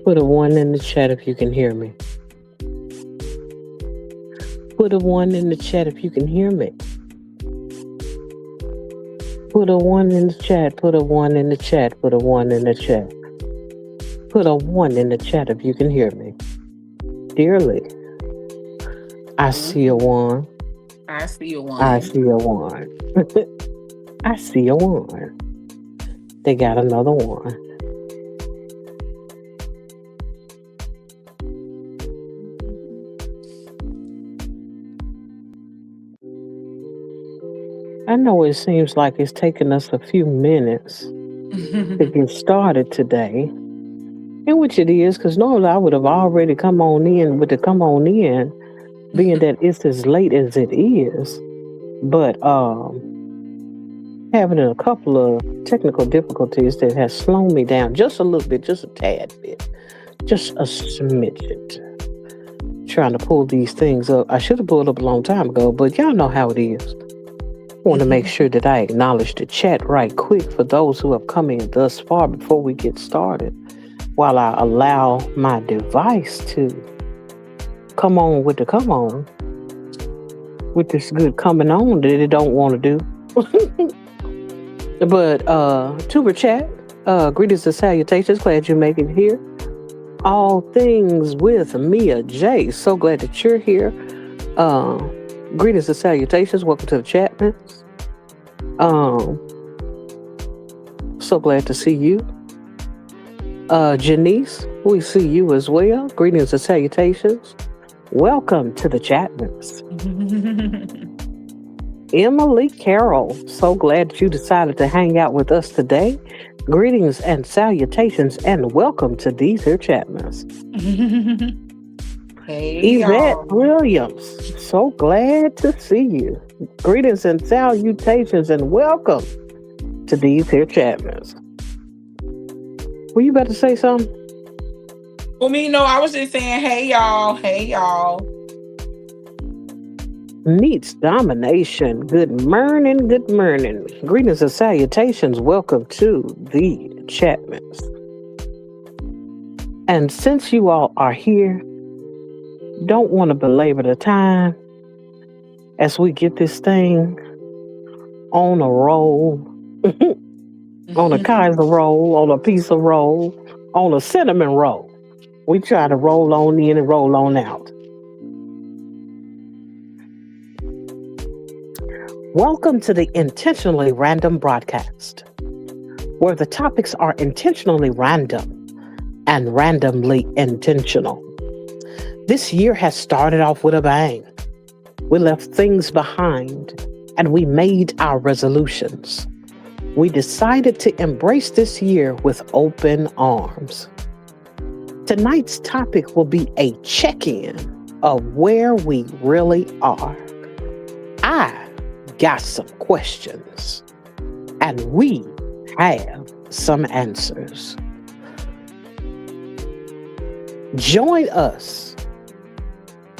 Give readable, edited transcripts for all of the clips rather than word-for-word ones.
Put a one in the chat if you can hear me. Put a one in the chat if you can hear me. Put a one in the chat. Put a one in the chat. Put a one in the chat. Put a one in the chat if you can hear me. Dearly, I see a one. I see a one. I see a one. I see a one. They got another one. I know it seems like it's taken us a few minutes to get started today. And which it is, because normally I would have already come on in with the come on in, being that it's as late as it is. But having a couple of technical difficulties that has slowed me down just a little bit, just a tad bit, just a smidget. Trying to pull these things up. I should have pulled up a long time ago, but y'all know how it is. I want to make sure that I acknowledge the chat right quick for those who have come in thus far before we get started, while I allow my device to come on with the come on, with this good coming on that it don't want to do. But Tuber chat, greetings and salutations. Glad you make it here. All things with Mia J. So glad that you're here. Greetings and salutations. Welcome to the Chatmans. So glad to see you. Janice, we see you as well. Greetings and salutations. Welcome to the Chatmans. Emily Carroll, so glad that you decided to hang out with us today. Greetings and salutations and welcome to these here Chatmans. Hey, Yvette y'all. Williams, so glad to see you. Greetings and salutations and welcome to these here Chatmans. Were you about to say something? Well, me, no, I was just saying, hey y'all, hey y'all. Meets domination. Good morning, good morning. Greetings and salutations. Welcome to the Chapmans. And since you all are here, don't want to belabor the time as we get this thing on a roll, on a Kaiser roll, on a pizza roll, on a cinnamon roll. We try to roll on in and roll on out. Welcome to the Intentionally Random broadcast, where the topics are intentionally random and randomly intentional. This year has started off with a bang. We left things behind and we made our resolutions. We decided to embrace this year with open arms. Tonight's topic will be a check-in of where we really are. I got some questions, and we have some answers. Join us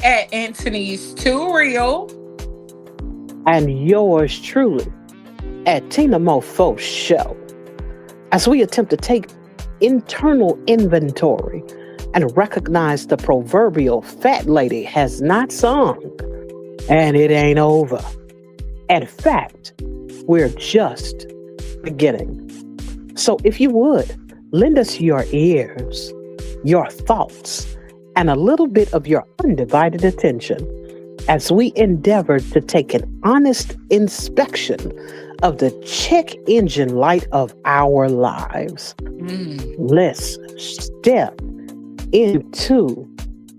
At Anthony's Too Real. and yours truly at Tina Mofo Show as we attempt to take internal inventory and recognize the proverbial fat lady has not sung and it ain't over. In fact, we're just beginning. So if you would, lend us your ears, your thoughts, and a little bit of your undivided attention as we endeavor to take an honest inspection of the check engine light of our lives. Let's step into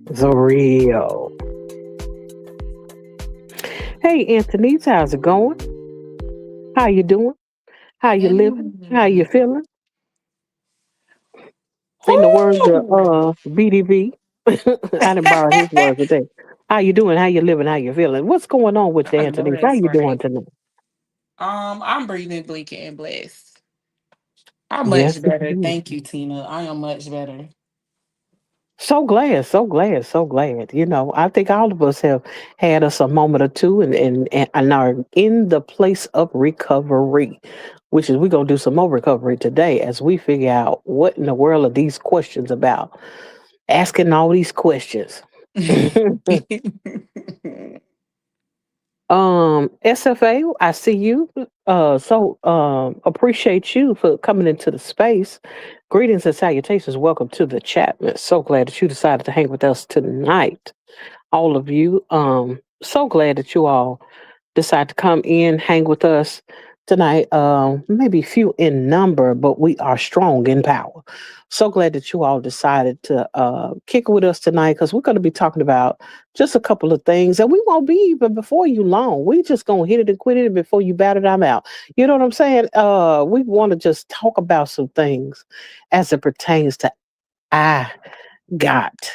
the real. Hey, Anthony, how's it going? How you doing? How you living? How you feeling? In the words of Woo! BDV, I didn't borrow his words today. How you doing? How you living? How you feeling? What's going on with I know Anthony? How that's you doing right. tonight? I'm breathing, blinking, and blessed. I'm much Yes, better. indeed. Thank you, Tina. I am much better. So glad, so glad, so glad. I think all of us have had us a moment or two and are in the place of recovery, which is we're going to do some more recovery today as we figure out what in the world are these questions about. Asking all these questions. SFA, I see you. Appreciate you for coming into the space. Greetings and salutations. Welcome to the chat. So glad that you decided to hang with us tonight. All of you. So glad that you all decide to come in, hang with us tonight. Maybe few in number, but we are strong in power. So glad that you all decided to kick with us tonight because we're going to be talking about just a couple of things, and we won't be even before you long. We just gonna hit it and quit it before you bat it. I'm out. You know what I'm saying? We want to just talk about some things as it pertains to I got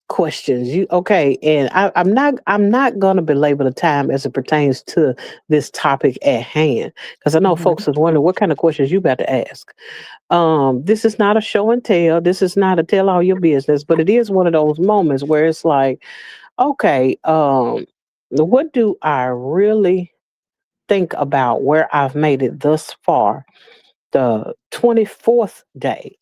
questions. You okay? And I'm not gonna belabor the time as it pertains to this topic at hand because I know folks is wondering what kind of questions you about to ask. This is not a show and tell. This is not a tell all your business, but it is one of those moments where it's like, okay, what do I really think about where I've made it thus far? The 24th day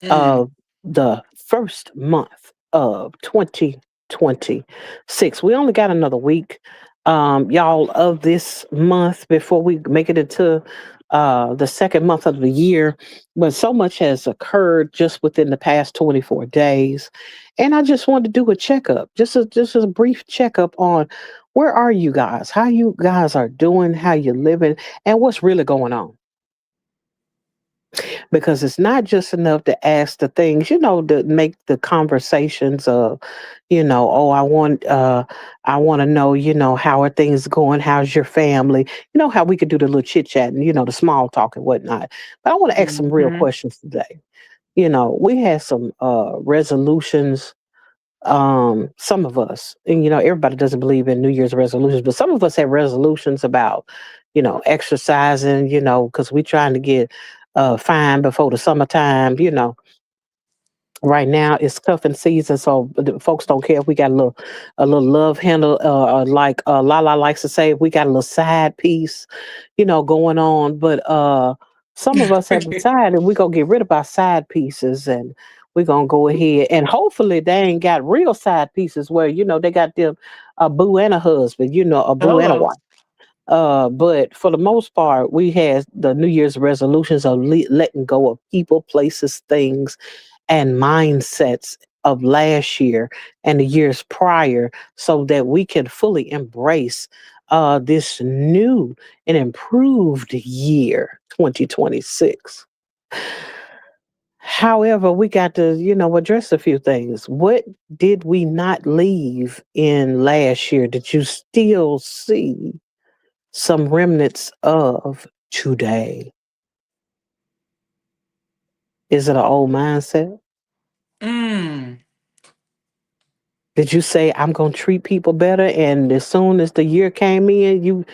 Mm, of the first month of 2026. We only got another week, y'all, of this month before we make it into the second month of the year. But so much has occurred just within the past 24 days. And I just wanted to do a checkup, just a brief checkup on where are you guys, how you guys are doing, how you're living, and what's really going on because it's not just enough to ask the things, to make the conversations of, oh, I want to know, how are things going? How's your family? You know how we could do the little chit chat and, the small talk and whatnot. But I want to ask some real mhm, questions today. We had some resolutions, some of us, and everybody doesn't believe in New Year's resolutions, but some of us have resolutions about exercising, because we're trying to get fine before the summertime, Right now it's cuffing season, so the folks don't care if we got a little love handle, like Lala likes to say, we got a little side piece, going on. But some of us have decided we're gonna get rid of our side pieces, and we're gonna go ahead and hopefully they ain't got real side pieces where they got them a boo and a husband, a boo and a Oh. wife. But for the most part, we had the New Year's resolutions of letting go of people, places, things, and mindsets of last year and the years prior so that we can fully embrace this new and improved year, 2026. However, we got to, address a few things. What did we not leave in last year that you still see some remnants of today? Is it an old mindset? Mm. Did you say I'm gonna treat people better? And as soon as the year came in,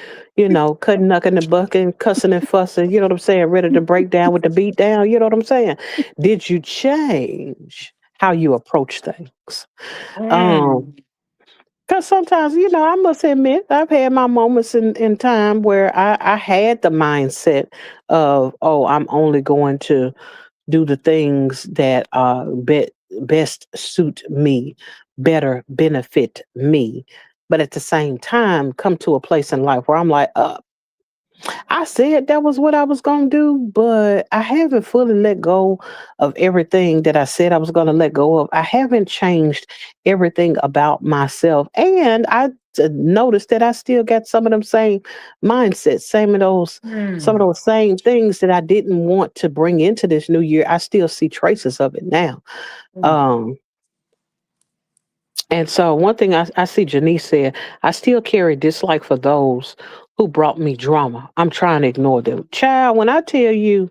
cutting, knucking, and bucking, cussing and fussing, you know what I'm saying, ready to break down with the beat down, you know what I'm saying? Did you change how you approach things? Um, Mm. because sometimes, I must admit, I've had my moments in time where I had the mindset of, oh, I'm only going to do the things that best suit me, better benefit me. But at the same time, come to a place in life where I'm like, I said that was what I was going to do, but I haven't fully let go of everything that I said I was going to let go of. I haven't changed everything about myself. And I noticed that I still got some of them same mindsets, some of Mm. those same things that I didn't want to bring into this new year. I still see traces of it now. Mm. Um, and so one thing I see Janice said, I still carry dislike for those who brought me drama. I'm trying to ignore them. Child, when I tell you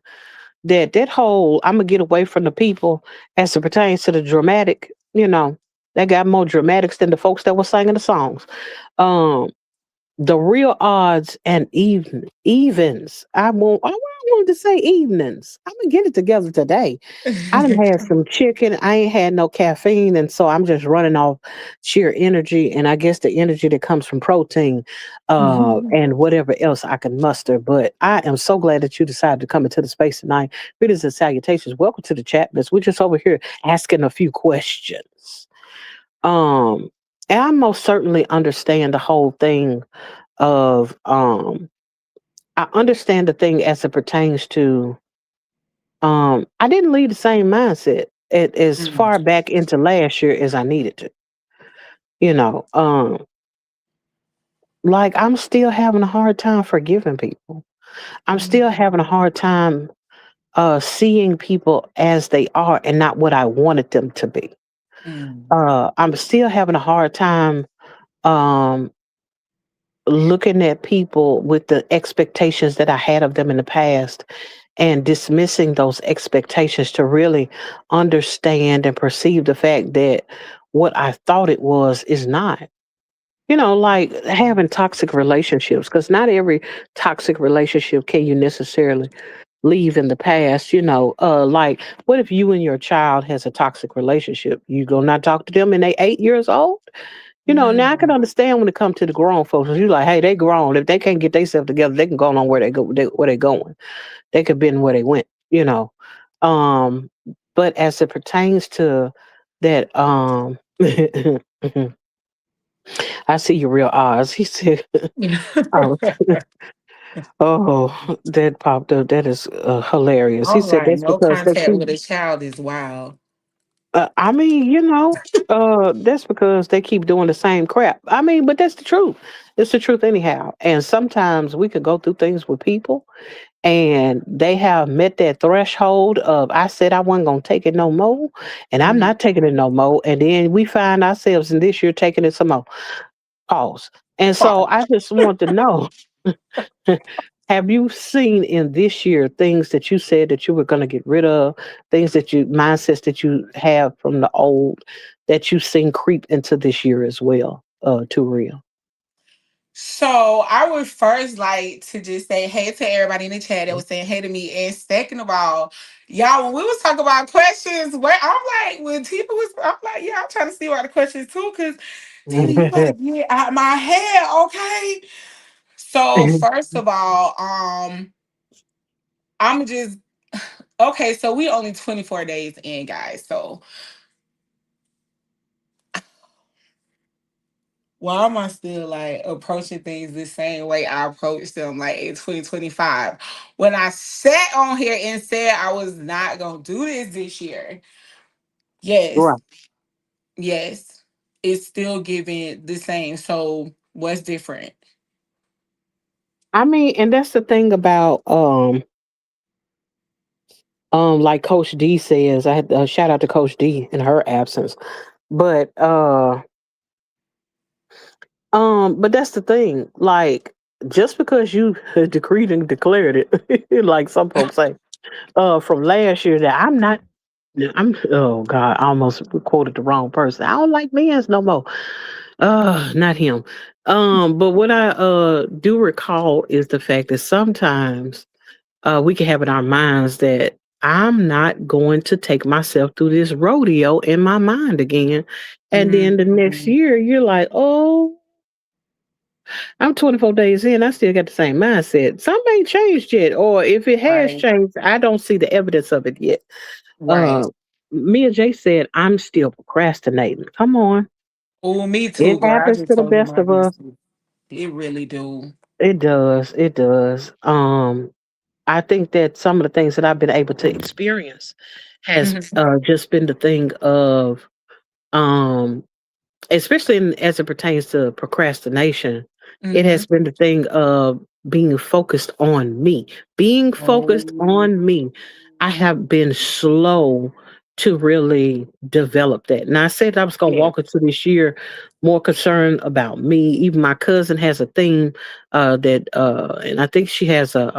that whole I'm gonna get away from the people as it pertains to the dramatic, they got more dramatics than the folks that were singing the songs. Um, the real odds and evens. I wanted to say evenings. I'm gonna get it together today. I done had some chicken. I ain't had no caffeine, and so I'm just running off sheer energy, and I guess the energy that comes from protein, and whatever else I can muster. But I am so glad that you decided to come into the space tonight. Greetings and salutations. Welcome to the chat list. We're just over here asking a few questions. Um, and I most certainly understand the whole thing of I understand the thing as it pertains to I didn't leave the same mindset as Mm. far back into last year as I needed to. You know, like I'm still having a hard time forgiving people. I'm still having a hard time seeing people as they are and not what I wanted them to be. Mm. I'm still having a hard time um looking at people with the expectations that I had of them in the past and dismissing those expectations to really understand and perceive the fact that what I thought it was is not. Like having toxic relationships, because not every toxic relationship can you necessarily leave in the past. Like what if you and your child has a toxic relationship? You go not talk to them and they 8 years old? Now I can Mm. understand when it comes to the grown folks. You like, hey, they grown. If they can't get themselves together, they can go on where they go, where they going. They could been where they went. Um, but as it pertains to that, I see your real eyes. He said, oh, oh, that popped up. That is hilarious. He All said right. that's No because they contact keep. with a child is wild. I mean, that's because they keep doing the same crap. I mean, but that's the truth. It's the truth anyhow. And sometimes we could go through things with people and they have met that threshold of I said I wasn't gonna take it no more, and I'm Mm. not taking it no more. And then we find ourselves in this year taking it some more. Pause. And so Pause. I just want to know, have you seen in this year things that you said that you were gonna get rid of, things that you mindsets that you have from the old that you've seen creep into this year as well, too real? So I would first like to just say hey to everybody in the chat that was saying hey to me. And second of all, y'all, when we was talking about questions, where I'm like, when people was, I'm like, yeah, I'm trying to see what the questions too, because Tina, you better get out my head, okay? So first of all, I'm just okay. So we only 24 days in, guys. So why am I still like approaching things the same way I approached them like in 2025? When I sat on here and said I was not gonna do this year, yes, Right. yes, it's still giving the same. So what's different? I mean, and that's the thing about like Coach D says. I had shout out to Coach D in her absence, but but that's the thing. Like, just because you decreed and declared it, like some folks say, from last year that I'm oh God, I almost quoted the wrong person. I don't like men's no more. Not him. But what I do recall is the fact that sometimes we can have in our minds that I'm not going to take myself through this rodeo in my mind again. And then the next Mhm. year you're like, oh, I'm 24 days in, I still got the same mindset. Something ain't changed yet. Or if it has Right, changed, I don't see the evidence of it yet. right. Uh Mia J said, I'm still procrastinating. Come on. Oh, me It too, girl. I happens just to the told you best my of us. business. It really do. It does. It does. I think that some of the things that I've been able to experience has Mhm. just been the thing of um especially as it pertains to procrastination, it has Mhm. been the thing of being focused on me. Being focused Oh, on me, I have been slow to really develop that. And I said I was going to yeah. walk into this year more concerned about me. Even my cousin has a theme that, and I think she has a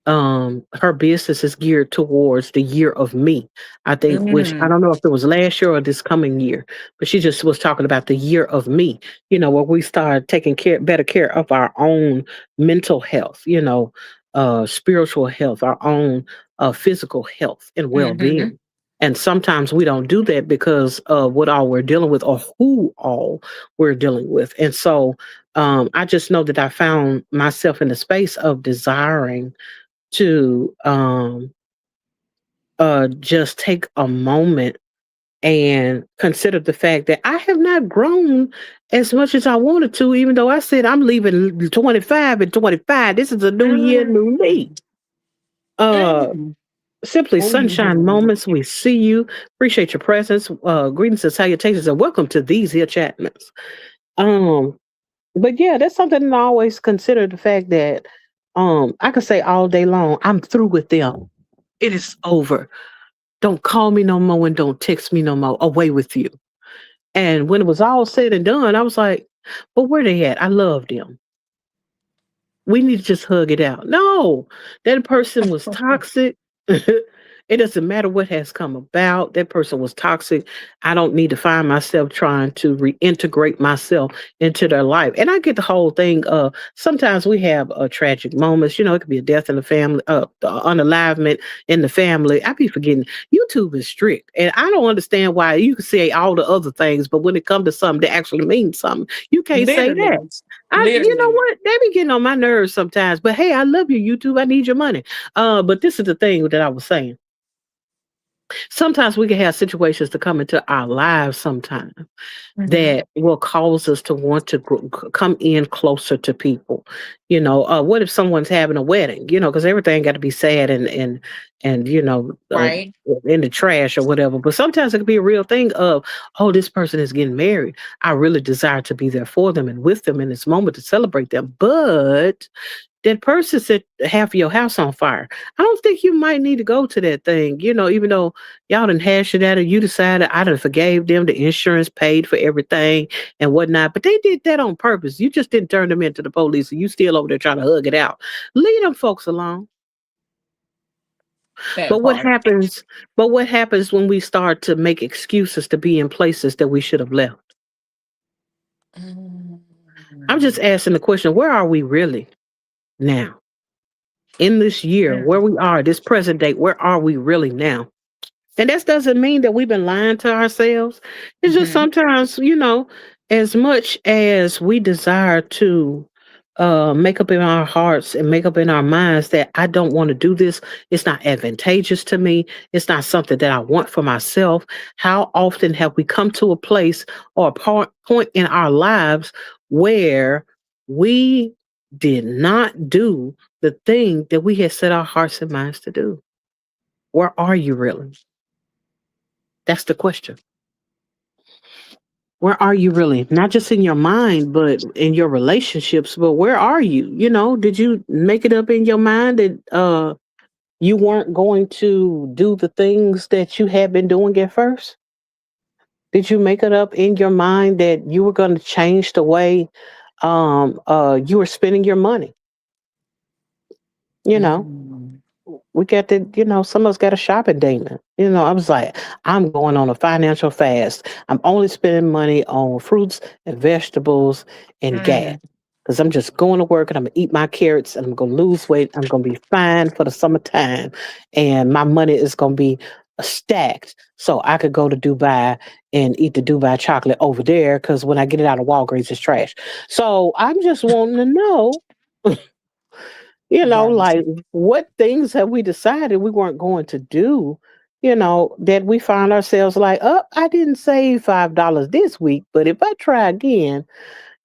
her business is geared towards the year of me. I think, which I Mm. don't know if it was last year or this coming year, but she just was talking about the year of me, where we start taking better care of our own mental health, spiritual health, our own physical health and Mhm. well-being. And sometimes we don't do that because of what all we're dealing with or who all we're dealing with. And so I just know that I found myself in the space of desiring to just take a moment and consider the fact that I have not grown as much as I wanted to, even though I said I'm leaving 25 and 25. This is a new year, new me. Mm. Uh Mm. Simply Oh, you sunshine do. moments. We see you. Appreciate your presence. Greetings and salutations and welcome to these here chatments. Um, but yeah, that's something that I always consider the fact that I could say all day long, I'm through with them. It is over. Don't call me no more and don't text me no more. Away with you. And when it was all said and done, I was like, but where they at? I love them. We need to just hug it out. No, that person was toxic. It doesn't matter what has come about. That person was toxic. I don't need to find myself trying to reintegrate myself into their life. And I get the whole thing. Sometimes we have tragic moments. It could be a death in the family, unalivement in the family. I be forgetting. YouTube is strict, and I don't understand why you can say all the other things, but when it comes to something that actually means something, you can't say that. Literally. You know Literally. what? They be getting on my nerves sometimes. But hey, I love you, YouTube. I need your money. But this is the thing that I was saying. Sometimes we can have situations to come into our lives sometimes Mhm. that will cause us to want to come in closer to people. What if someone's having a wedding? Because everything got to be sad and Right. in the trash or whatever. But sometimes it could be a real thing of, oh, this person is getting married. I really desire to be there for them and with them in this moment to celebrate them. But that person set half of your house on fire. I don't think you might need to go to that thing, even though y'all done hashed it out and you decided I done forgave them, the insurance paid for everything and whatnot. But they did that on purpose. You just didn't turn them into the police and you still over there trying to hug it out. Leave them folks alone. That But what part. happens, but what happens when we start to make excuses to be in places that we should have left? Mm. I'm just asking the question, where are we really now? In this year, where we are, this present date, where are we really now? And that doesn't mean that we've been lying to ourselves. It's just Mm-hmm. sometimes, as much as we desire to make up in our hearts and make up in our minds that I don't want to do this, it's not advantageous to me, it's not something that I want for myself. How often have we come to a place or a point in our lives where we did not do the thing that we had set our hearts and minds to do? Where are you really? That's the question. Where are you really? Not just in your mind, but in your relationships. But where are you? Did you make it up in your mind that you weren't going to do the things that you had been doing at first? Did you make it up in your mind that you were going to change the way you were spending your money? You know, Mm-hmm. we got to, some of us got a shopping demon. I was like, I'm going on a financial fast. I'm only spending money on fruits and vegetables and gas. Because I'm just going to work and I'm going to eat my carrots and I'm going to lose weight. I'm going to be fine for the summertime. And my money is going to be stacked so I could go to Dubai and eat the Dubai chocolate over there. Because when I get it out of Walgreens, it's trash. So I'm just wanting to know, Right. like what things have we decided we weren't going to do, that we find ourselves like, oh, I didn't save $5 this week, but if I try again,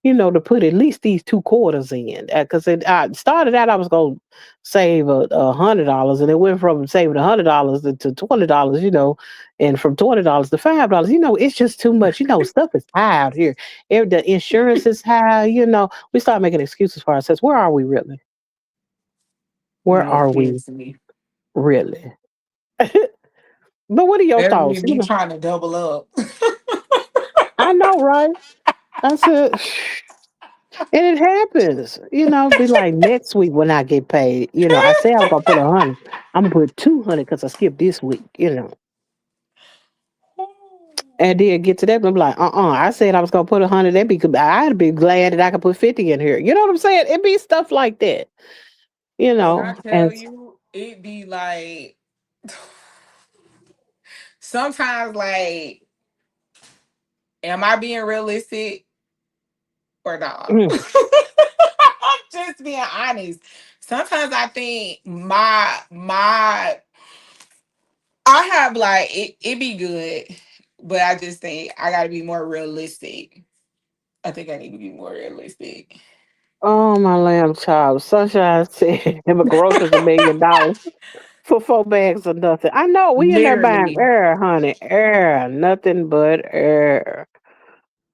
to put at least these 2 quarters in, because I started out, I was going to save $100, and it went from saving $100 to $20, and from $20 to $5. It's just too much. Stuff is high out here. The insurance is high. We start making excuses for ourselves. Where are we really? Where No are we offense to me. really? But what are your Better thoughts? than me trying to double up. I know, right? I said, and it happens. Be like next week when I get paid. I say I'm gonna put 100. I'm gonna put 200 because I skipped this week. And then get to that, I'm like, I said I was gonna put 100. I'd be glad that I could put 50 in here. You know what I'm saying? It be stuff like that. When I tell And you, it be like sometimes like, am I being realistic or not? mm, I'm just being honest. Sometimes I think I have like it be good, but I just think I gotta be more realistic. I think I need to be more realistic. oh my lamb child, Sunshine said, "If a grocer's $1 million for 4 bags of nothing." I know we in there buying Literally. air, honey, air, nothing but air.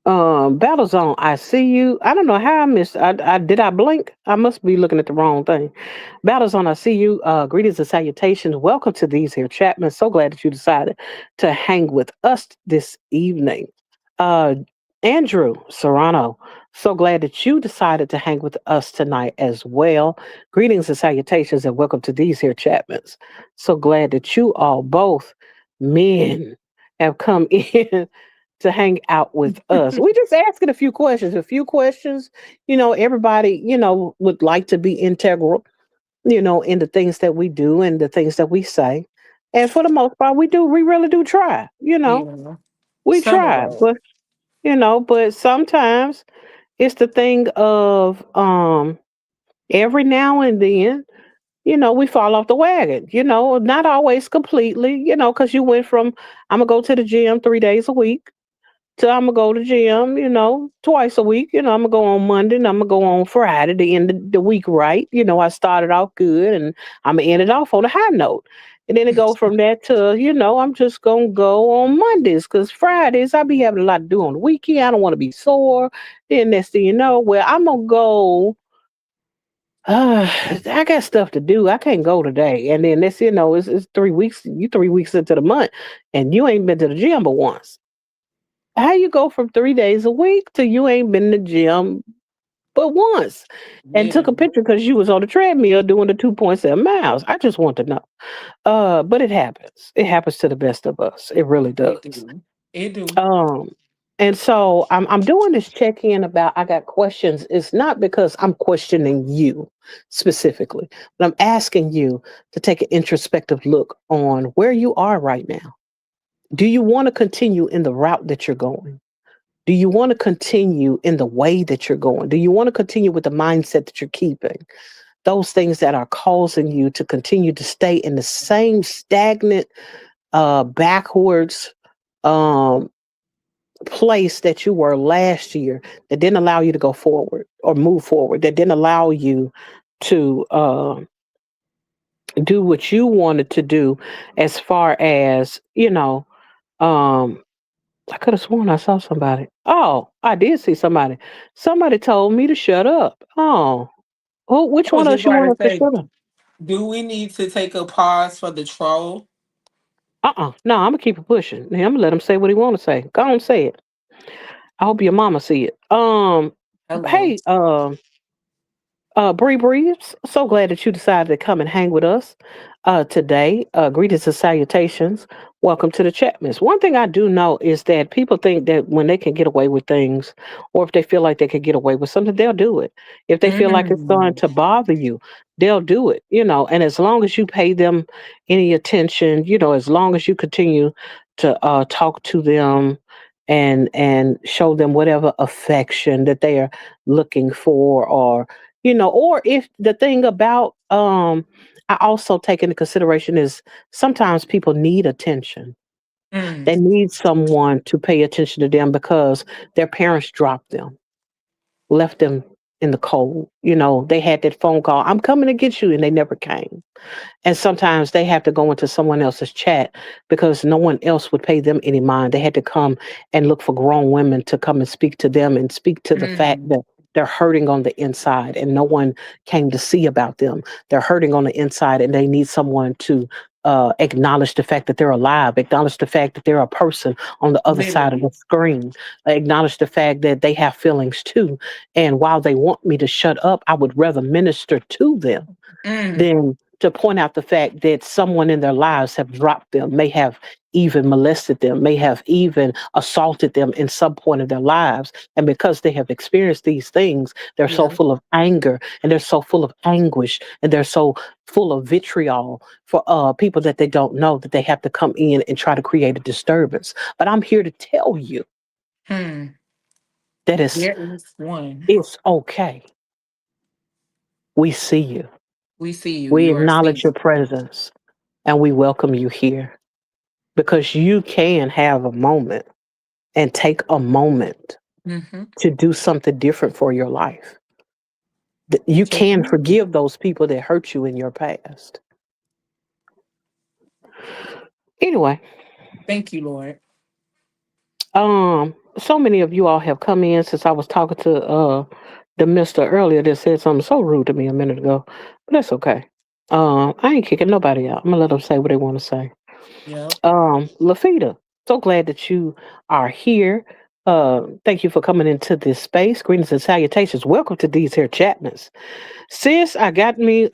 Battlezone, I see you. I don't know how I missed. I did I blink? I must be looking at the wrong thing. Battlezone, I see you. Greetings and salutations. Welcome to these here Chapman. So glad that you decided to hang with us this evening. Uh, Andrew Serrano, so glad that you decided to hang with us tonight as well. Greetings and salutations, and welcome to these here Chapmans. So glad that you all both men have come in to hang out with us. We just asking a few questions. A few questions, everybody, would like to be integral, in the things that we do and the things that we say. And for the most part, we really do try, Yeah. we Some of try. us. But sometimes it's the thing of every now and then, we fall off the wagon, not always completely, because you went from I'm gonna go to the gym 3 days a week. So I'm gonna go to gym, twice a week. I'm gonna go on Monday and I'm gonna go on Friday to end the week right. I started off good and I'm gonna end it off on a high note. And then it go from that to, I'm just gonna go on Mondays because Fridays I be having a lot to do on the weekend. I don't want to be sore. Then next thing you know, well, I'm gonna go. I got stuff to do. I can't go today. And then it's 3 weeks. You 3 weeks into the month, and you ain't been to the gym but once. How you go from 3 days a week to you ain't been in the gym but once and took a Literally. picture because you was on the treadmill doing the 2.7 miles? I just want to know. But it happens. It happens to the best of us. It really It does. do. It do. Um, And so I'm doing this check in about I got questions. It's not because I'm questioning you specifically, but I'm asking you to take an introspective look on where you are right now. Do you want to continue in the route that you're going? Do you want to continue in the way that you're going? Do you want to continue with the mindset that you're keeping? Those things that are causing you to continue to stay in the same stagnant, backwards, um, place that you were last year that didn't allow you to go forward or move forward, that didn't allow you to do what you wanted to do as far as, um, I could have sworn I saw somebody. Oh, I did see somebody. Somebody told me to shut up. Oh, which I was one of just us you about want to us to say, shut up? do we need to take a pause for the troll? No, I'm gonna keep it pushing. I'm gonna let him say what he want to say. Go on, say it. I hope your mama see it. Hello. Hey, Bree Breeze, so glad that you decided to come and hang with us today. Greetings and salutations. Welcome to the chat, miss. One thing I do know is that people think that when they can get away with things, or if they feel like they can get away with something, they'll do it. If they feel like it's going Mm. to bother you, they'll do it, And as long as you pay them any attention, as long as you continue to talk to them and show them whatever affection that they are looking for, or if the thing about I also take into consideration is sometimes people need attention. Mm. They need someone to pay attention to them because their parents dropped them, left them in the cold. They had that phone call, I'm coming to get you, and they never came. And sometimes they have to go into someone else's chat because no one else would pay them any mind. They had to come and look for grown women to come and speak to them and speak to the fact Mm. that they're hurting on the inside and no one came to see about them. They're hurting on the inside and they need someone to acknowledge the fact that they're alive, acknowledge the fact that they're a person on the other side of the Literally. screen, acknowledge the fact that they have feelings too. And while they want me to shut up, I would rather minister to them Mm. than to point out the fact that someone in their lives have dropped them, may have even molested them, may have even assaulted them in some point of their lives. And because they have experienced these things, they're so Yeah. full of anger and they're so full of anguish and they're so full of vitriol for people that they don't know that they have to come in and try to create a disturbance. But I'm here to tell you Hmm. that There is one. it's okay. We see you. We see you. We You are acknowledge your seen. presence and we welcome you here. Because you can have a moment and take a moment Mm-hmm. to do something different for your life. You Take can me. forgive those people that hurt you in your past. Anyway, Thank you, Lord. so many of you all have come in since I was talking to the mister earlier that said something so rude to me a minute ago. But that's okay. I ain't kicking nobody out. I'm gonna let them say what they want to say. Yep. Lafita, so glad that you are here. Thank you for coming into this space. Greetings and salutations. Welcome to these here Chapmans. Sis, I got me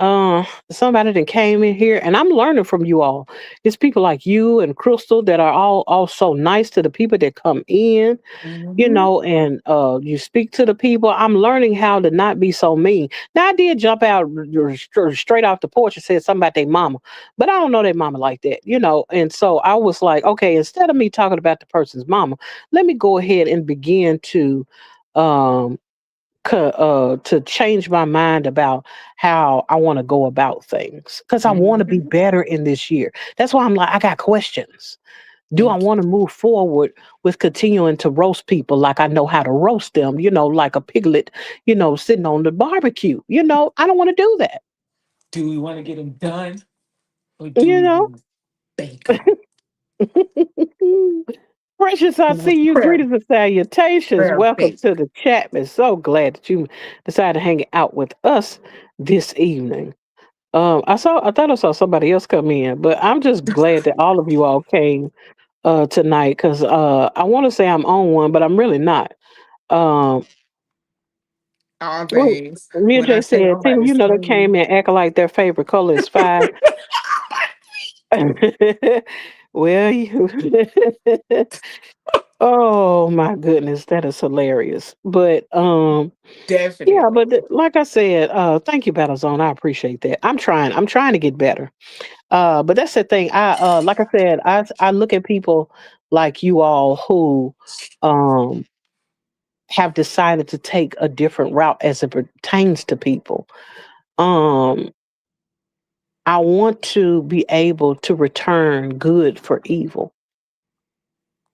somebody that came in here and I'm learning from you all. It's people like you and Crystal that are all so nice to the people that come in, Mm-hmm. and you speak to the people. I'm learning how to not be so mean. Now I did jump out straight off the porch and said something about their mama, but I don't know their mama like that, and so I was like, okay, instead of me talking about the person's mama, let me go ahead and begin um to change my mind about how I want to go about things because I want to be Mm-hmm. better in this year. That's why I'm like, I got questions. Do I Thank want to move forward with continuing to roast people like I know how to roast them, like a piglet, sitting on the barbecue? I don't want to do that, Do we want to get them done or do you we know? want to bake them? Precious, I see you. Prayer, Greetings and salutations. prayer, Welcome bake. to the chat. Man, so glad that you decided to hang out with us this evening. I thought I saw somebody else come in, but I'm just glad that all of you all came tonight because I want to say I'm on one, but I'm really not. Um, well, Always. Mia When I J say said, I'm about Tina, to they swing came in acting like their favorite color is fire. Well, you Oh my goodness, that is hilarious. But yeah, Definitely. but like I said, thank you, Battlezone. I appreciate that. I'm trying to get better. But that's the thing. Like I said, I look at people like you all who um have decided to take a different route as it pertains to people. Um, I want to be able to return good for evil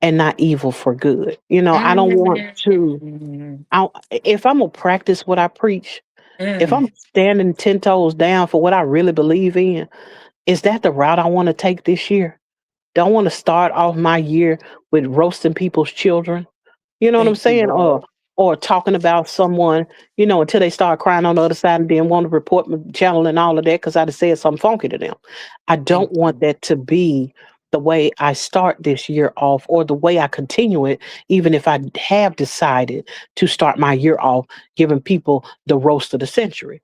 and not evil for good. I don't want to. Mm, If I'm gonna practice what I preach, if mm, I'm standing 10 toes down for what I really believe in, is that the route I want to take this year? Don't want to start off my year with roasting people's children. You know what I'm thank you, saying? Or Lord. talking about someone, until they start crying on the other side and then want to report my channel and all of that because I just said something funky to them. I don't Thank want you. that to be the way I start this year off or the way I continue it, even if I have decided to start my year off giving people the roast of the century.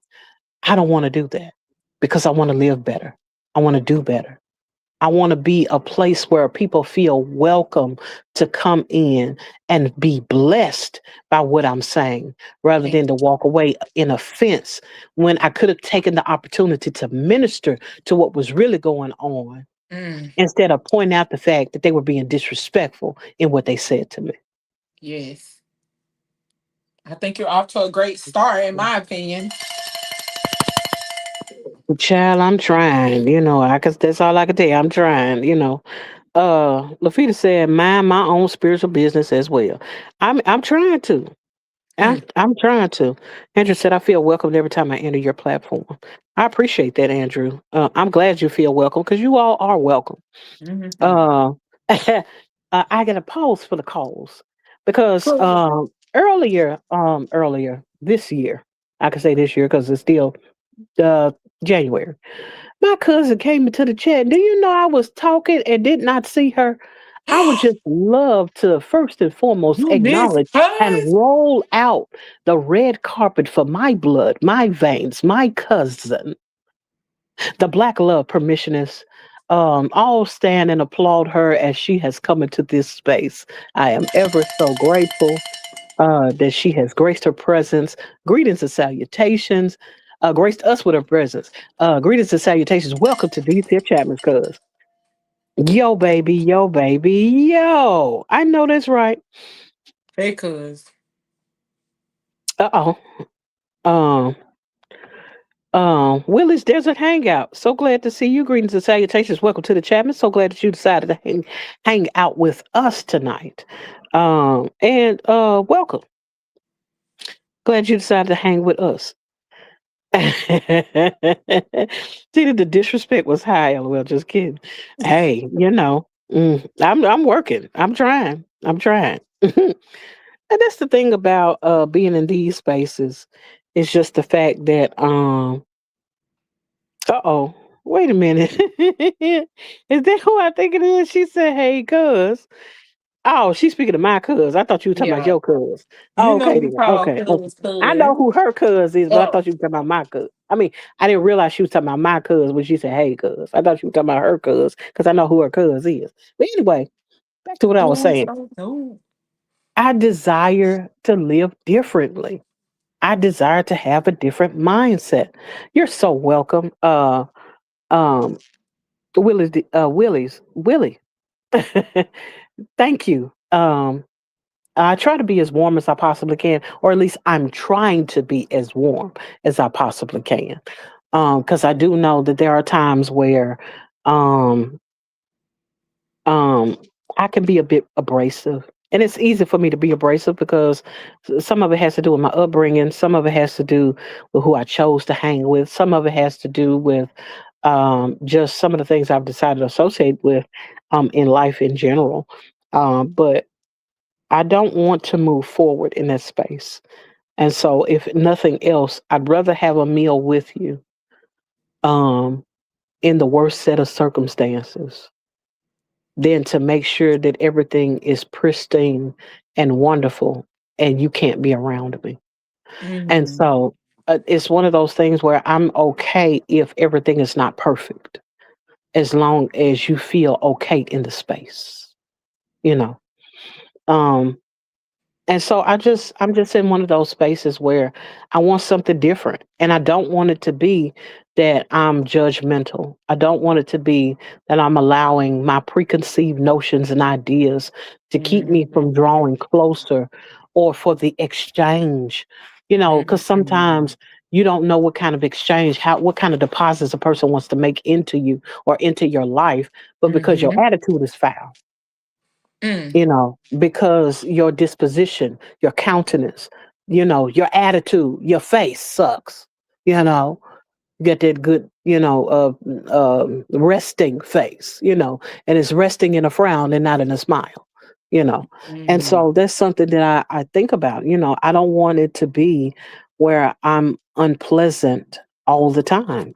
I don't want to do that because I want to live better. I want to do better. I want to be a place where people feel welcome to come in and be blessed by what I'm saying rather Thank than to walk away in offense when I could have taken the opportunity to minister to what was really going on you. instead of pointing out the fact that they were being disrespectful in what they said to me. Yes. I think you're off to a great start, in my opinion. Child, I'm trying, I cause that's all I can tell you. I'm trying. Lafita said, mind my own spiritual business as well. I'm trying to. Mm, I'm trying to. Andrew said, I feel welcomed every time I enter your platform. I appreciate that, Andrew. I'm glad you feel welcome because you all are welcome. mhm. Uh, I get a pause for the calls because Cool. earlier this year, I can say this year because it's still uh, January. My cousin came into the chat. Do you know I was talking and did not see her? I would just love to first and foremost You miss acknowledge and us? roll out the red carpet for my blood, my veins, my cousin, the Black Love Permissionist. All stand and applaud her as she has come into this space. I am ever so grateful that she has graced her presence. Greetings and salutations. Graced us with her presence. Greetings and salutations. Welcome to these here Chapman's cuz. Yo, baby, yo, baby, yo. I know that's right. Because Uh oh. Um, Willis Desert Hangout. So glad to see you. Greetings and salutations. Welcome to the Chapman. So glad that you decided to hang out with us tonight. And welcome. Glad you decided to hang with us. See that the disrespect was high. LOL, just kidding. Hey, I'm working. I'm trying. I'm trying. And that's the thing about being in these spaces. It's just the fact that uh-oh, wait a minute. Is that who I think it is? She said, hey, cuz. Oh, she's speaking of my cuz. I thought you were talking about yeah, your cuz. you Oh, know okay we then. call Okay. Okay. cuz I know cuz. who her cuz is, but I Oh, thought you were talking about my cuz. I mean, I didn't realize she was talking about my cuz when she said, hey, cuz. I thought she was talking about her cuz because I know who her cuz is. But anyway, back to what I was oh, saying. so no. I desire to live differently. I desire to have a different mindset. You're so welcome. Um, Willie. Thank you. I try to be as warm as I possibly can, or at least I'm trying to be as warm as I possibly can. Because I do know that there are times where um, um, I can be a bit abrasive. And it's easy for me to be abrasive because some of it has to do with my upbringing. Some of it has to do with who I chose to hang with. Some of it has to do with just some of the things I've decided to associate with in life in general. But I don't want to move forward in that space. And so, if nothing else, I'd rather have a meal with you um, in the worst set of circumstances than to make sure that everything is pristine and wonderful and you can't be around me. And Mm-hmm. so, it's one of those things where I'm okay if everything is not perfect, as long as you feel okay in the space, you know. Um, and so I'm just in one of those spaces where I want something different. And I don't want it to be that I'm judgmental. I don't want it to be that I'm allowing my preconceived notions and ideas to keep me from Mhm. drawing closer or for the exchange. Because Mhm. sometimes you don't know what kind of exchange, what kind of deposits a person wants to make into you or into your life, but because your Mhm. attitude is foul, Mm. because your disposition, your countenance, your attitude, your face sucks. You know, you get that good, resting face, and it's resting in a frown and not in a smile, you know. And Mhm. so that's something that I think about. I don't want it to be where I'm unpleasant all the time.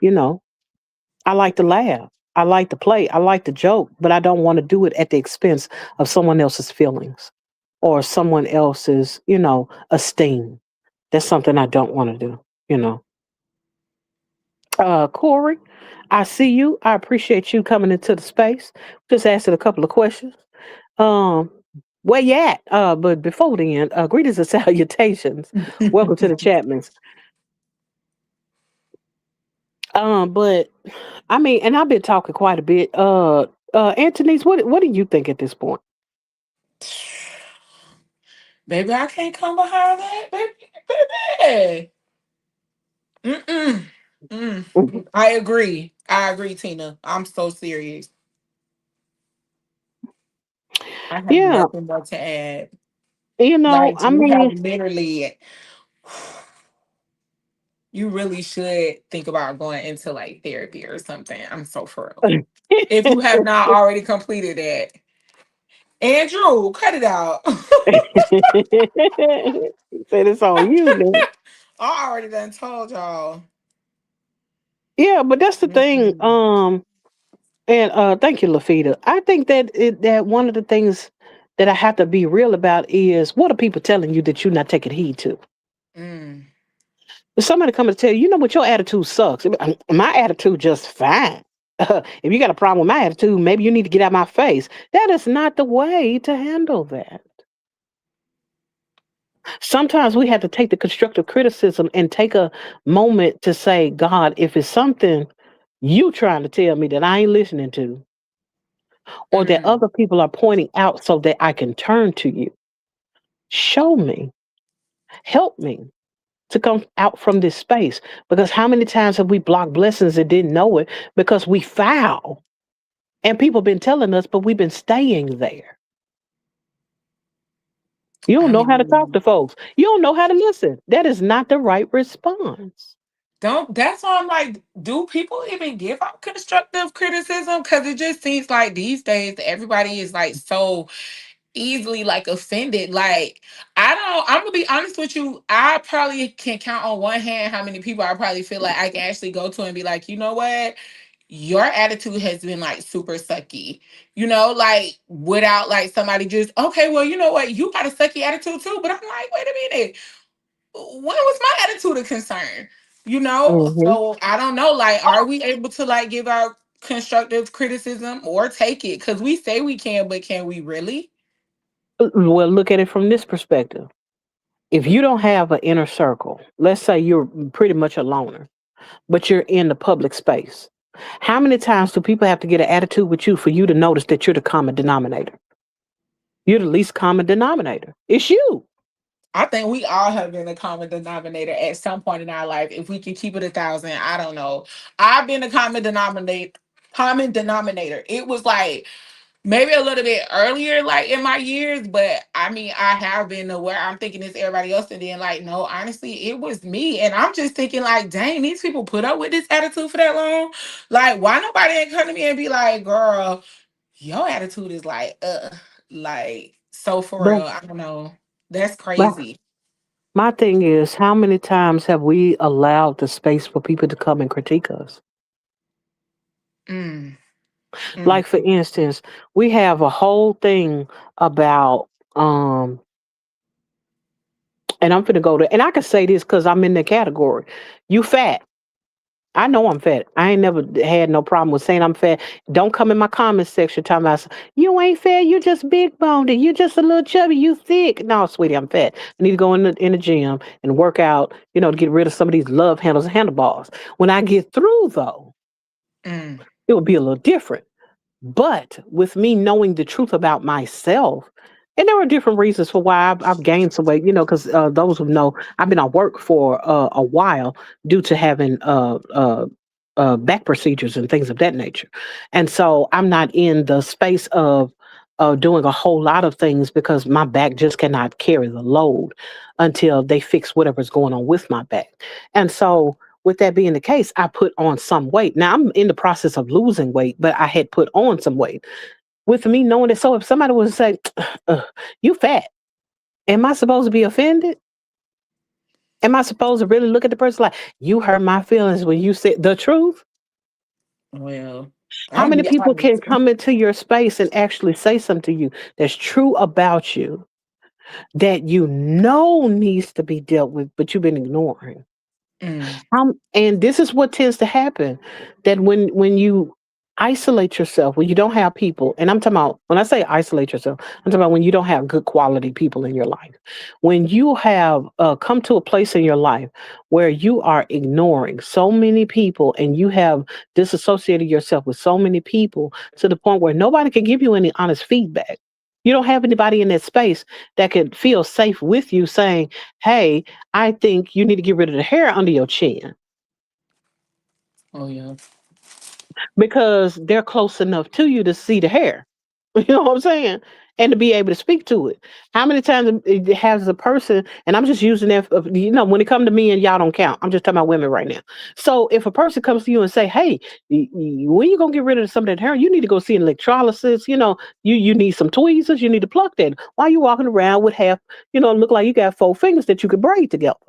I like to laugh. I like to play. I like to joke, but I don't want to do it at the expense of someone else's feelings or someone else's, esteem. That's something I don't want to do, you know. Corey, I see you. I appreciate you coming into the space. Just asking a couple of questions. Um, where you at? But before then, greetings and salutations. Welcome to the Chapmans. But I mean, and I've been talking quite a bit. Anthony's, what do you think at this point? Baby, I can't come behind that, baby. Baby. Mm-mm. Mm. I agree. I agree, Tina. I'm so serious. I have Yeah, nothing more to add. Like I you have mean, literally, you really should think about going into like therapy or something. I'm so for real. If you have not already completed that, Andrew, cut it out. said it's on you, man. I already done told y'all. Yeah, but that's the thing. Mm-mm. And thank you, Lafita. I think that one of the things that I have to be real about is what are people telling you that you're not taking heed to? Mm. If somebody come and tell you, what, your attitude sucks. My attitude just fine. If you got a problem with my attitude, maybe you need to get out my face. That is not the way to handle that. Sometimes we have to take the constructive criticism and take a moment to say, God, if it's something you trying to tell me that I ain't listening to, or that Mm. other people are pointing out so that I can turn to you, show me, help me to come out from this space. Because how many times have we blocked blessings and didn't know it because we foul? And people been telling us, but we've been staying there. You I don't know how to talk mean, to folks. You don't know how to listen. That is not the right response. don't. That's why I'm like, do people even give out constructive criticism? Because it just seems like these days everybody is like so easily like offended. Like, I don't. I'm gonna be honest with you. I probably can count on one hand how many people I probably feel like I can actually go to and be like, you know what? Your attitude has been like super sucky, like without like somebody just, okay, well, you know what, you got a sucky attitude too. But I'm like, wait a minute, when was my attitude a concern? Hmm. So I don't know. Like, are we able to like give our constructive criticism or take it? Because we say we can, but can we really? Well, look at it from this perspective. If you don't have an inner circle, let's say you're pretty much a loner, but you're in the public space. How many times do people have to get an attitude with you for you to notice that you're the common denominator? You're the least common denominator. It's you. I think we all have been a common denominator at some point in our life. If we can keep it 1,000, I don't know. I've been a common denominator. Common denominator. It was like maybe a little bit earlier, like in my years, but I mean, I have been aware. I'm thinking it's everybody else, and then like, no, honestly, it was me, and I'm just thinking like, dang, these people put up with this attitude for that long. Like, why nobody ain't come to me and be like, girl, your attitude is like so for But, real. I don't know. That's but crazy. my thing is, how many times have we allowed the space for people to come and critique us? Mm, mm, Like, for instance, we have a whole thing about, and I'm finna go to, and I can say this because I'm in the category. You fat. I know I'm fat. I ain't never had no problem with saying I'm fat. Don't come in my comment section talking about you ain't fat. You just big boned. You just a little chubby. You thick. No, sweetie, I'm fat. I need to go in the gym and work out. To get rid of some of these love handles and handlebars. When I get through, though, Mm. it will be a little different. But with me knowing the truth about myself, and there are different reasons for why I've gained some weight, because those who know, I've been on work for a while due to having back procedures and things of that nature. And so I'm not in the space of doing a whole lot of things because my back just cannot carry the load until they fix whatever's going on with my back. And so, with that being the case, I put on some weight. Now I'm in the process of losing weight, but I had put on some weight. With me knowing that, so if somebody was to say, "You fat," am I supposed to be offended? Am I supposed to really look at the person like, "You hurt my feelings when you said the truth"? Well, How I'll many be people can honest. come into your space and actually say something to you that's true about you that you know needs to be dealt with, but you've been ignoring? Mm. And this is what tends to happen, that when you isolate yourself, when you don't have people, and I'm talking about, when I say isolate yourself, I'm talking about when you don't have good quality people in your life. When you have come to a place in your life where you are ignoring so many people and you have disassociated yourself with so many people to the point where nobody can give you any honest feedback. You don't have anybody in that space that could feel safe with you saying, "Hey, I think you need to get rid of the hair under your chin," Oh yeah. because they're close enough to you to see the hair. You know what I'm saying? And to be able to speak to it. How many times it has a person, and I'm just using that, when it comes to me and y'all don't count. I'm just talking about women right now. So if a person comes to you and say, "Hey, when you gonna get rid of some of that hair? You need to go see an electrolysis. You need some tweezers. You need to pluck that. Why you walking around with half, look like you got 4 fingers that you could braid together?"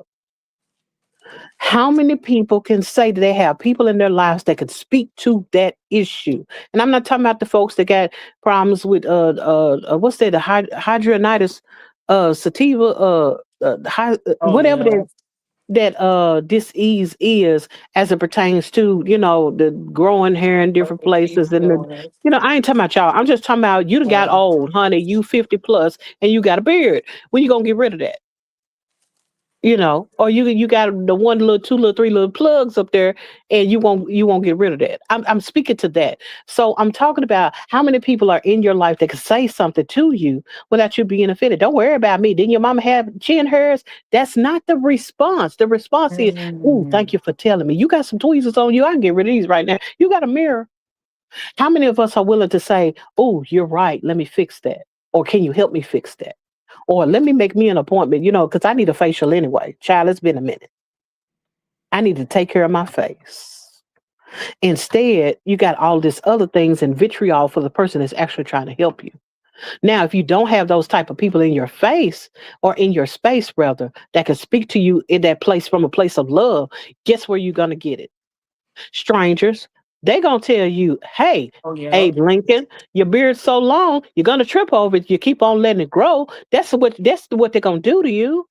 How many people can say that they have people in their lives that can speak to that issue? And I'm not talking about the folks that got problems with what's that, the hydronitis, sativa, Oh whatever yeah. that disease is, as it pertains to the growing hair in different Oh, places. And PCOS. I ain't talking about y'all. I'm just talking about you done got Yeah. old, honey. You 50 plus, and you got a beard. When you gonna get rid of that? Or you got the one little, two little, three little plugs up there, and you won't get rid of that. I'm speaking to that. So I'm talking about how many people are in your life that can say something to you without you being offended. Don't worry about me. Didn't your mama have chin hairs? That's not the response. The response is, "Oh, thank Mm. you for telling me. You got some tweezers on you. I can get rid of these right now. You got a mirror." How many of us are willing to say, "Oh, you're right. Let me fix that," or "Can you help me fix that?" Or "Let me make me an appointment, because I need a facial anyway. Child, it's been a minute. I need to take care of my face." Instead, you got all this other things and vitriol for the person that's actually trying to help you. Now, if you don't have those type of people in your face, or in your space rather, that can speak to you in that place from a place of love, guess where you're gonna get it? Strangers. They gonna tell you, "Hey, Oh yeah. Abe Lincoln, your beard's so long, you're gonna trip over it. You keep on letting it grow." That's what they're gonna do to you.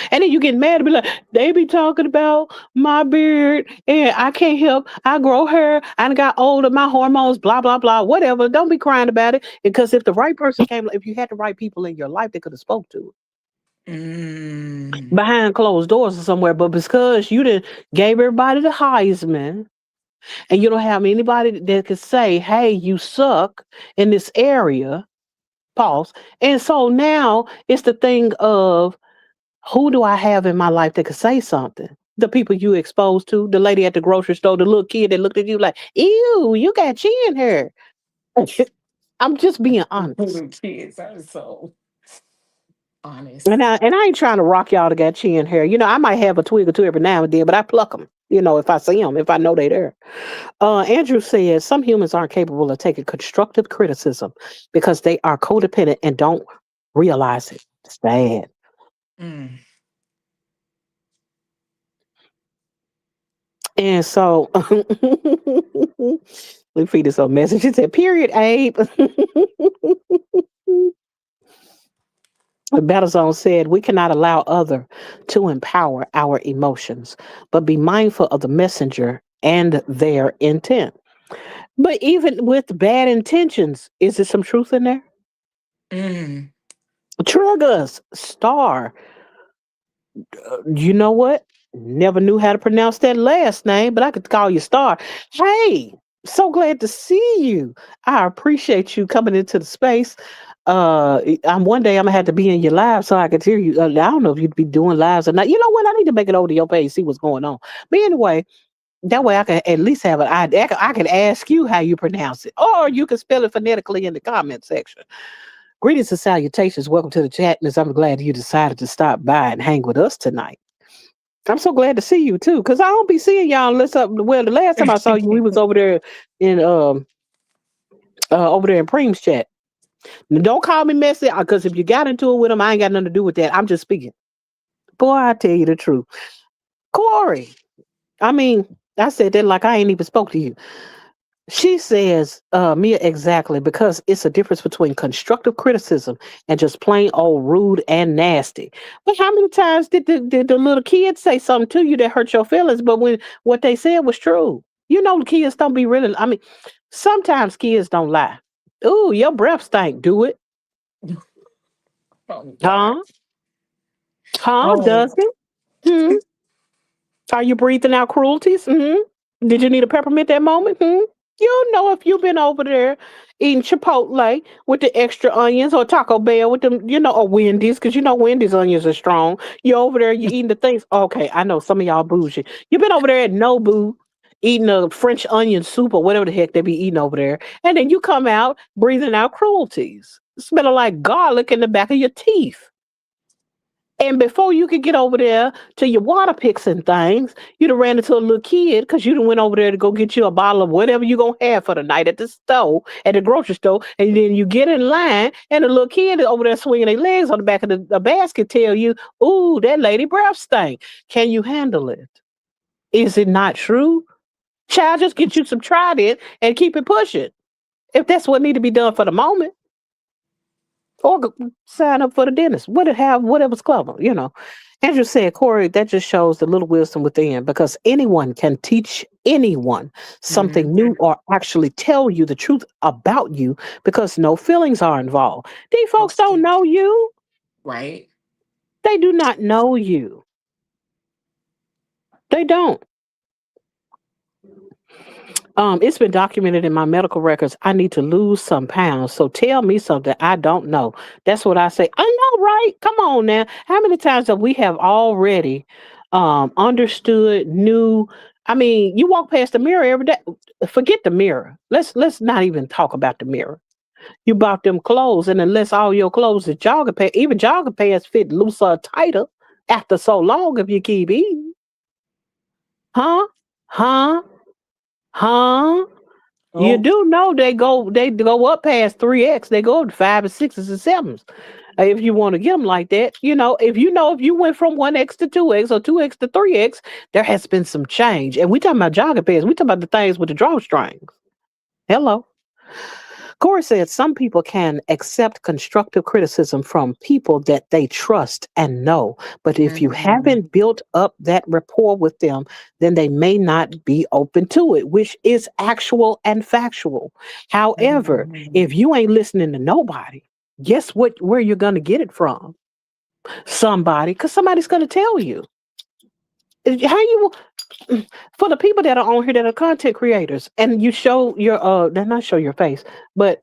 And then you get mad and be like, "They be talking about my beard and I can't help. I grow hair. I done got older, my hormones, blah, blah, blah, whatever." Don't be crying about it. Because if the right person came, if you had the right people in your life, they could have spoke to it Mm. behind closed doors or somewhere. But because you didn't gave everybody the Heisman, and you don't have anybody that could say, "Hey, you suck in this area," pause. And so now it's the thing of, who do I have in my life that could say something? The people you exposed to, the lady at the grocery store, the little kid that looked at you like, "Ew, you got chin hair." I'm just being honest. The kids are so And honest. I ain't trying to rock y'all to got chin hair. I might have a twig or two every now and then, but I pluck them. If I see them, if I know they there. Andrew says some humans aren't capable of taking constructive criticism because they are codependent and don't realize it. It's bad. Mm. And so we feed us a message. It said, "Period, Abe." Battlezone said, we cannot allow other to empower our emotions, but be mindful of the messenger and their intent. But even with bad intentions, is there some truth in there? Mm. Triggers, star. You know what? Never knew how to pronounce that last name, but I could call you Star. Hey, so glad to see you. I appreciate you coming into the space. I'm one day I'm gonna have to be in your live so I could hear you. I don't know if you'd be doing lives or not. You know what? I need to make it over to your page, see what's going on. But anyway, that way I can at least have an idea. I can ask you how you pronounce it, or you can spell it phonetically in the comment section. Greetings and salutations. Welcome to the chat, and I'm glad you decided to stop by and hang with us tonight. I'm so glad to see you too, because I don't be seeing y'all unless well, the last time I saw you, we was over there in over there in Preem's chat. Now, don't call me messy, because if you got into it with him, I ain't got nothing to do with that. I'm just speaking. Boy, I tell you the truth, Corey. I mean, I said that like I ain't even spoke to you. She says, Mia, exactly, because it's a difference between constructive criticism and just plain old rude and nasty. But how many times did the little kids say something to you that hurt your feelings, but when what they said was true? You know, the kids don't be really, I mean, sometimes kids don't lie. Ooh, your breath stink. Do it. Oh God. Huh? Huh? Oh. Does it? Hmm? Are you breathing out cruelties? Did you need a peppermint that moment? You know if you've been over there eating Chipotle with the extra onions or Taco Bell with them, or Wendy's, because Wendy's onions are strong. You're over there, you eating the things. Okay, I know some of y'all bougie. You've been over there at Nobu eating a French onion soup or whatever the heck they be eating over there. And then you come out breathing out cruelties, smelling like garlic in the back of your teeth. And before you could get over there to your water picks and things, you'd have ran into a little kid because you done went over there to go get you a bottle of whatever you going to have for the night at the store, at the grocery store. And then you get in line and the little kid is over there swinging their legs on the back of the basket tell you, ooh, that lady breath stink. Can you handle it? Is it not true? Child, just get you some Trident and keep it pushing. If that's what need to be done for the moment. Or sign up for the dentist. Whatever's clever. Andrew said, Corey, that just shows the little wisdom within because anyone can teach anyone something Mhm. new or actually tell you the truth about you because no feelings are involved. These folks That's don't true. know you. Right. They do not know you. They don't. It's been documented in my medical records. I need to lose some pounds. So tell me something I don't know. That's what I say. I know, right? Come on now. How many times have we have already understood, knew? I mean, you walk past the mirror every day. Forget the mirror. Let's not even talk about the mirror. You bought them clothes, and unless all your clothes is jogging pants, even jogging pants fit looser or tighter after so long if you keep eating. Huh? Huh? Huh? You Oh. do know they go up past 3x. They go up to 5 and 6s and 7s. If you want to get them like that, if you went from 1x to 2x or 2x to 3x, there has been some change. And we talking about jogging pants. We talking about the things with the drawstrings. Hello. Corey said some people can accept constructive criticism from people that they trust and know. But if you Mhm. haven't built up that rapport with them, then they may not be open to it, which is actual and factual. However, Mhm. if you ain't listening to nobody, guess where you're gonna get it from? Somebody, because somebody's gonna tell you. How you for the people that are on here that are content creators and you show your they not show your face, but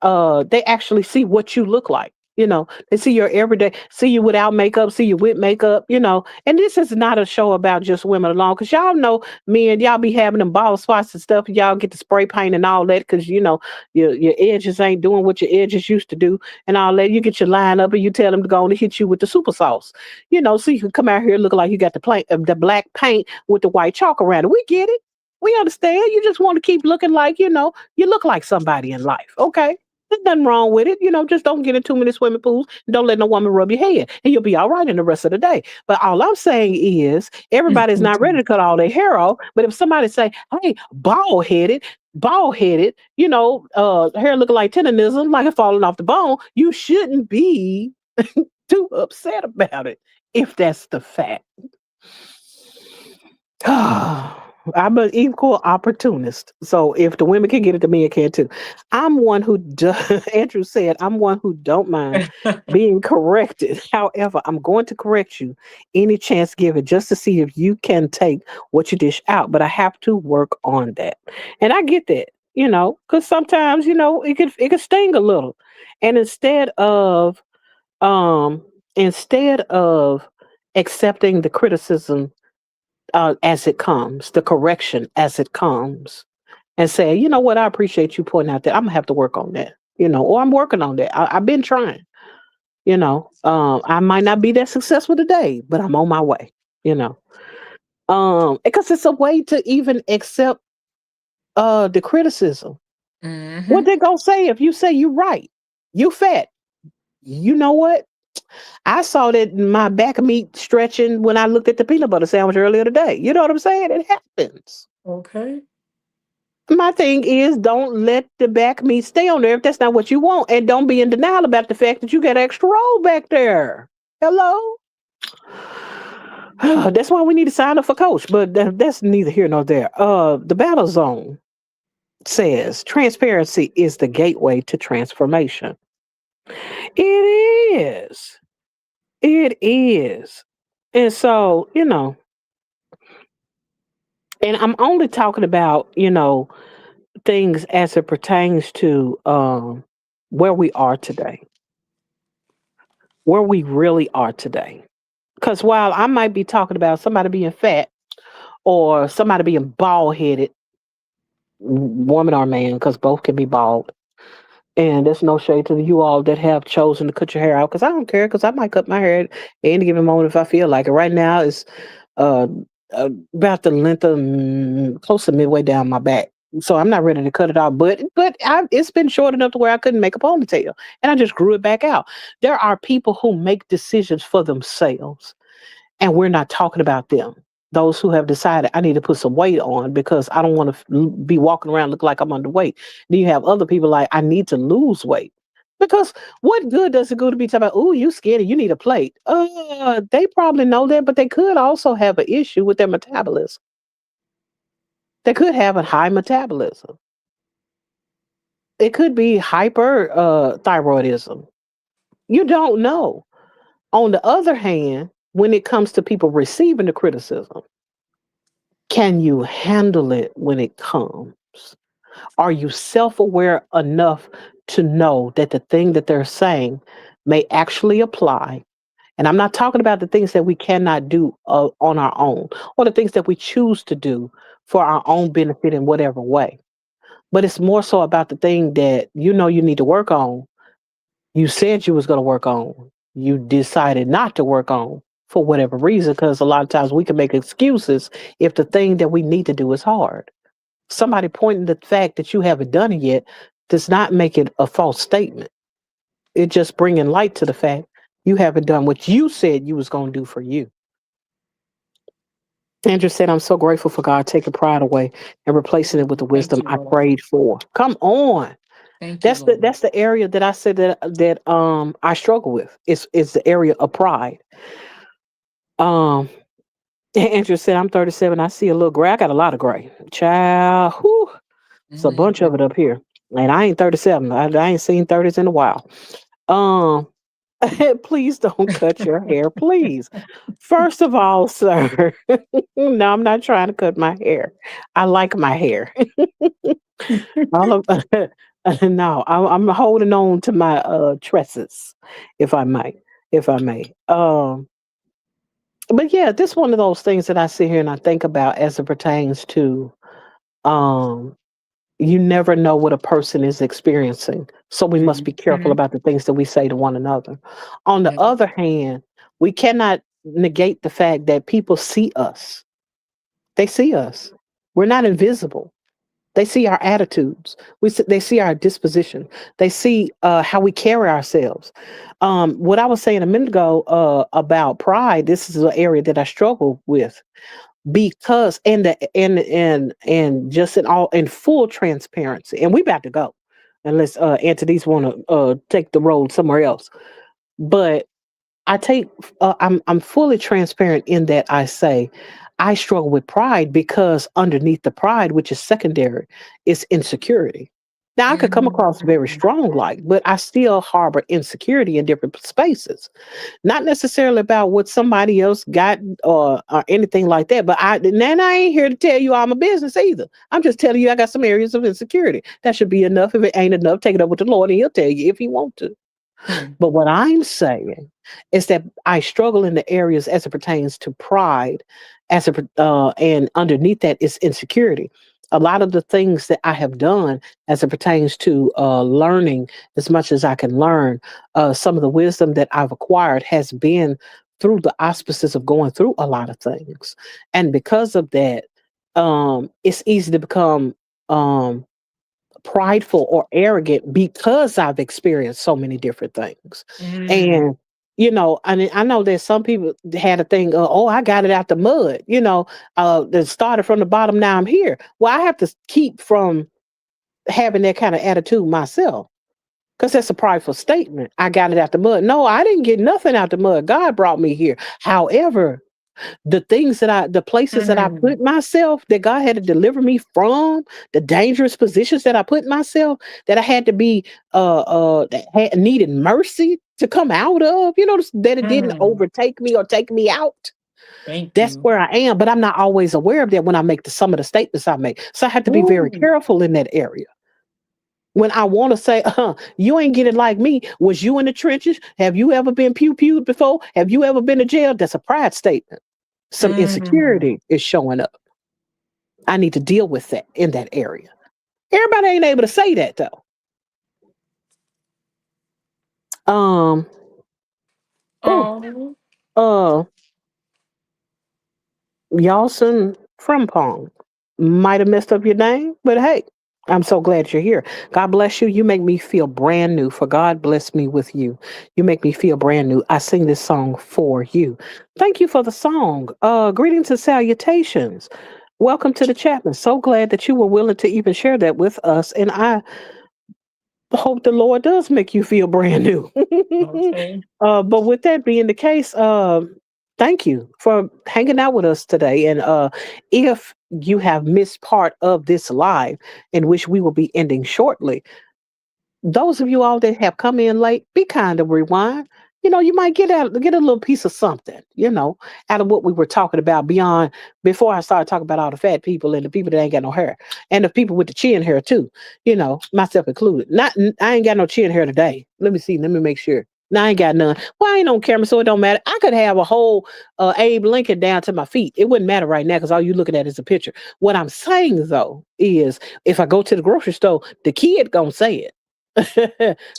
they actually see what you look like. They see your everyday, see you without makeup, see you with makeup, and this is not a show about just women alone, because y'all know men, y'all be having them bald spots and stuff, and y'all get the spray paint and all that because your edges ain't doing what your edges used to do and all that. You get your line up and you tell them to go on and hit you with the super sauce, so you can come out here looking like you got the black paint with the white chalk around it. We get it. We understand. You just want to keep looking like, you look like somebody in life. Okay. There's nothing wrong with it. Just don't get in too many swimming pools. Don't let no woman rub your head, and you'll be all right in the rest of the day. But all I'm saying is everybody's not ready to cut all their hair off. But if somebody say, hey, bald headed, hair looking like tendonism, like it falling off the bone, you shouldn't be too upset about it if that's the fact. I'm an equal opportunist. So if the women can get it, the men can too. I'm one who Andrew said, I'm one who don't mind being corrected. However, I'm going to correct you any chance given just to see if you can take what you dish out. But I have to work on that. And I get that, because sometimes, it could sting a little. And um instead of accepting the criticism as it comes, the correction as it comes, and say, you know what, I appreciate you pointing out that I'm gonna have to work on that, or I'm working on that. I've been trying, I might not be that successful today, but I'm on my way, you know, because it's a way to even accept the criticism. What Hmm. they gonna say if you say you right, you fat? You know what? I saw that my back of meat stretching when I looked at the peanut butter sandwich earlier today. You know what I'm saying? It happens. Okay. My thing is, don't let the back meat stay on there if that's not what you want, and don't be in denial about the fact that you got extra roll back there. Hello. That's why we need to sign up for coach, but that's neither here nor there. The battle zone says transparency is the gateway to transformation. It is. It is. And so, and I'm only talking about, things as it pertains to where we are today, where we really are today. Because while I might be talking about somebody being fat or somebody being bald headed, woman or man, because both can be bald. And there's no shade to you all that have chosen to cut your hair out, because I don't care, because I might cut my hair at any given moment if I feel like it. Right now, it's uh, about the length of close to midway down my back. So I'm not ready to cut it out, but it's been short enough to where I couldn't make a ponytail, and I just grew it back out. There are people who make decisions for themselves, and we're not talking about them. Those who have decided I need to put some weight on because I don't want to be walking around looking like I'm underweight. Then you have other people like I need to lose weight. Because what good does it go to be talking about, oh, you skinny, you need a plate? They probably know that, but they could also have an issue with their metabolism. They could have a high metabolism. It could be hyper thyroidism. You don't know. On the other hand, when it comes to people receiving the criticism, can you handle it when it comes? Are you self aware enough to know that the thing that they're saying may actually apply? And I'm not talking about the things that we cannot do on our own or the things that we choose to do for our own benefit in whatever way. But it's more so about the thing that you need to work on. You said you was going to work on. You decided not to work on for whatever reason, because a lot of times we can make excuses if the thing that we need to do is hard. Somebody pointing the fact that you haven't done it yet does not make it a false statement. It just bringing light to the fact you haven't done what you said you was going to do for you. Andrew said, I'm so grateful for God taking pride away and replacing it with the Thank wisdom you, I Lord. prayed for. Come on. Thank you, That's Lord. the area that I said that I struggle with. Is the area of pride. Um Andrew said, I'm 37. I see a little gray. I got a lot of gray. Child, whew, it's a bunch of it Mhm. up here. And I ain't 37. I ain't seen 30s in a while. Um, please don't cut your hair, please. First of all, sir, no, I'm not trying to cut my hair. I like my hair. All of, no, I'm holding on to my tresses, if I might, if I may. But yeah, this one of those things that I sit here and I think about as it pertains to um you never know what a person is experiencing. So we must be careful Mhm. about the things that we say to one another. On the Yeah. other hand, we cannot negate the fact that people see us. They see us. We're not invisible. They see our attitudes. They see our disposition. They see how we carry ourselves. What I was saying a minute ago about pride, this is an area that I struggle with because and just in all in full transparency, and we about to go unless entities want to take the road somewhere else, but I take I'm fully transparent in that I say I struggle with pride because underneath the pride, which is secondary, is insecurity. Now I could come across very Mm. strong like, but I still harbor insecurity in different spaces. Not necessarily about what somebody else got or anything like that. But I ain't here to tell you all my business either. I'm just telling you I got some areas of insecurity. That should be enough. If it ain't enough, take it up with the Lord and he'll tell you if he want to. Mm. But what I'm saying is that I struggle in the areas as it pertains to pride, and underneath that is insecurity. A lot of the things that I have done as it pertains to learning as much as I can learn, some of the wisdom that I've acquired has been through the auspices of going through a lot of things. And because of that, it's easy to become um, prideful or arrogant because I've experienced so many different things. Mm. And I know that some people had a thing, oh, I got it out the mud, that started from the bottom, now I'm here. Well, I have to keep from having that kind of attitude myself because that's a prideful statement. I got it out the mud. No, I didn't get nothing out the mud. God brought me here. However, the places that I Mm. put myself, that God had to deliver me from, the dangerous positions that I put myself, that I had to be, that had needed mercy to come out of, that it didn't Mm. overtake me or take me out. Thank That's you. where I am, but I'm not always aware of that when I make some of the statements I make. So I have to be very Ooh. careful in that area. When I want to say, you ain't getting like me. Was you in the trenches? Have you ever been pew-pewed before? Have you ever been to jail? That's a pride statement. Some Mm. insecurity is showing up. I need to deal with that in that area. Everybody ain't able to say that though. Um, oh, Oh. uh, Yawson Frimpong. Might have messed up your name, but hey, I'm so glad you're here. God bless you. You make me feel brand new. For God bless me with you. You make me feel brand new. I sing this song for you. Thank you for the song. Greetings and salutations. Welcome to the Chapman. So glad that you were willing to even share that with us. And I hope the Lord does make you feel brand new. Okay. But with that being the case, thank you for hanging out with us today. And if you have missed part of this live, in which we will be ending shortly, those of you all that have come in late, be kind of rewind. You might get a little piece of something, out of what we were talking about beyond before I started talking about all the fat people and the people that ain't got no hair and the people with the chin hair too, myself included. Not I ain't got no chin hair today. Let me see, let me make sure. No, I ain't got none. Well, I ain't on camera, so it don't matter. I could have a whole Abe Lincoln down to my feet. It wouldn't matter right now because all you looking at is a picture. What I'm saying though is if I go to the grocery store, the kid gonna say it.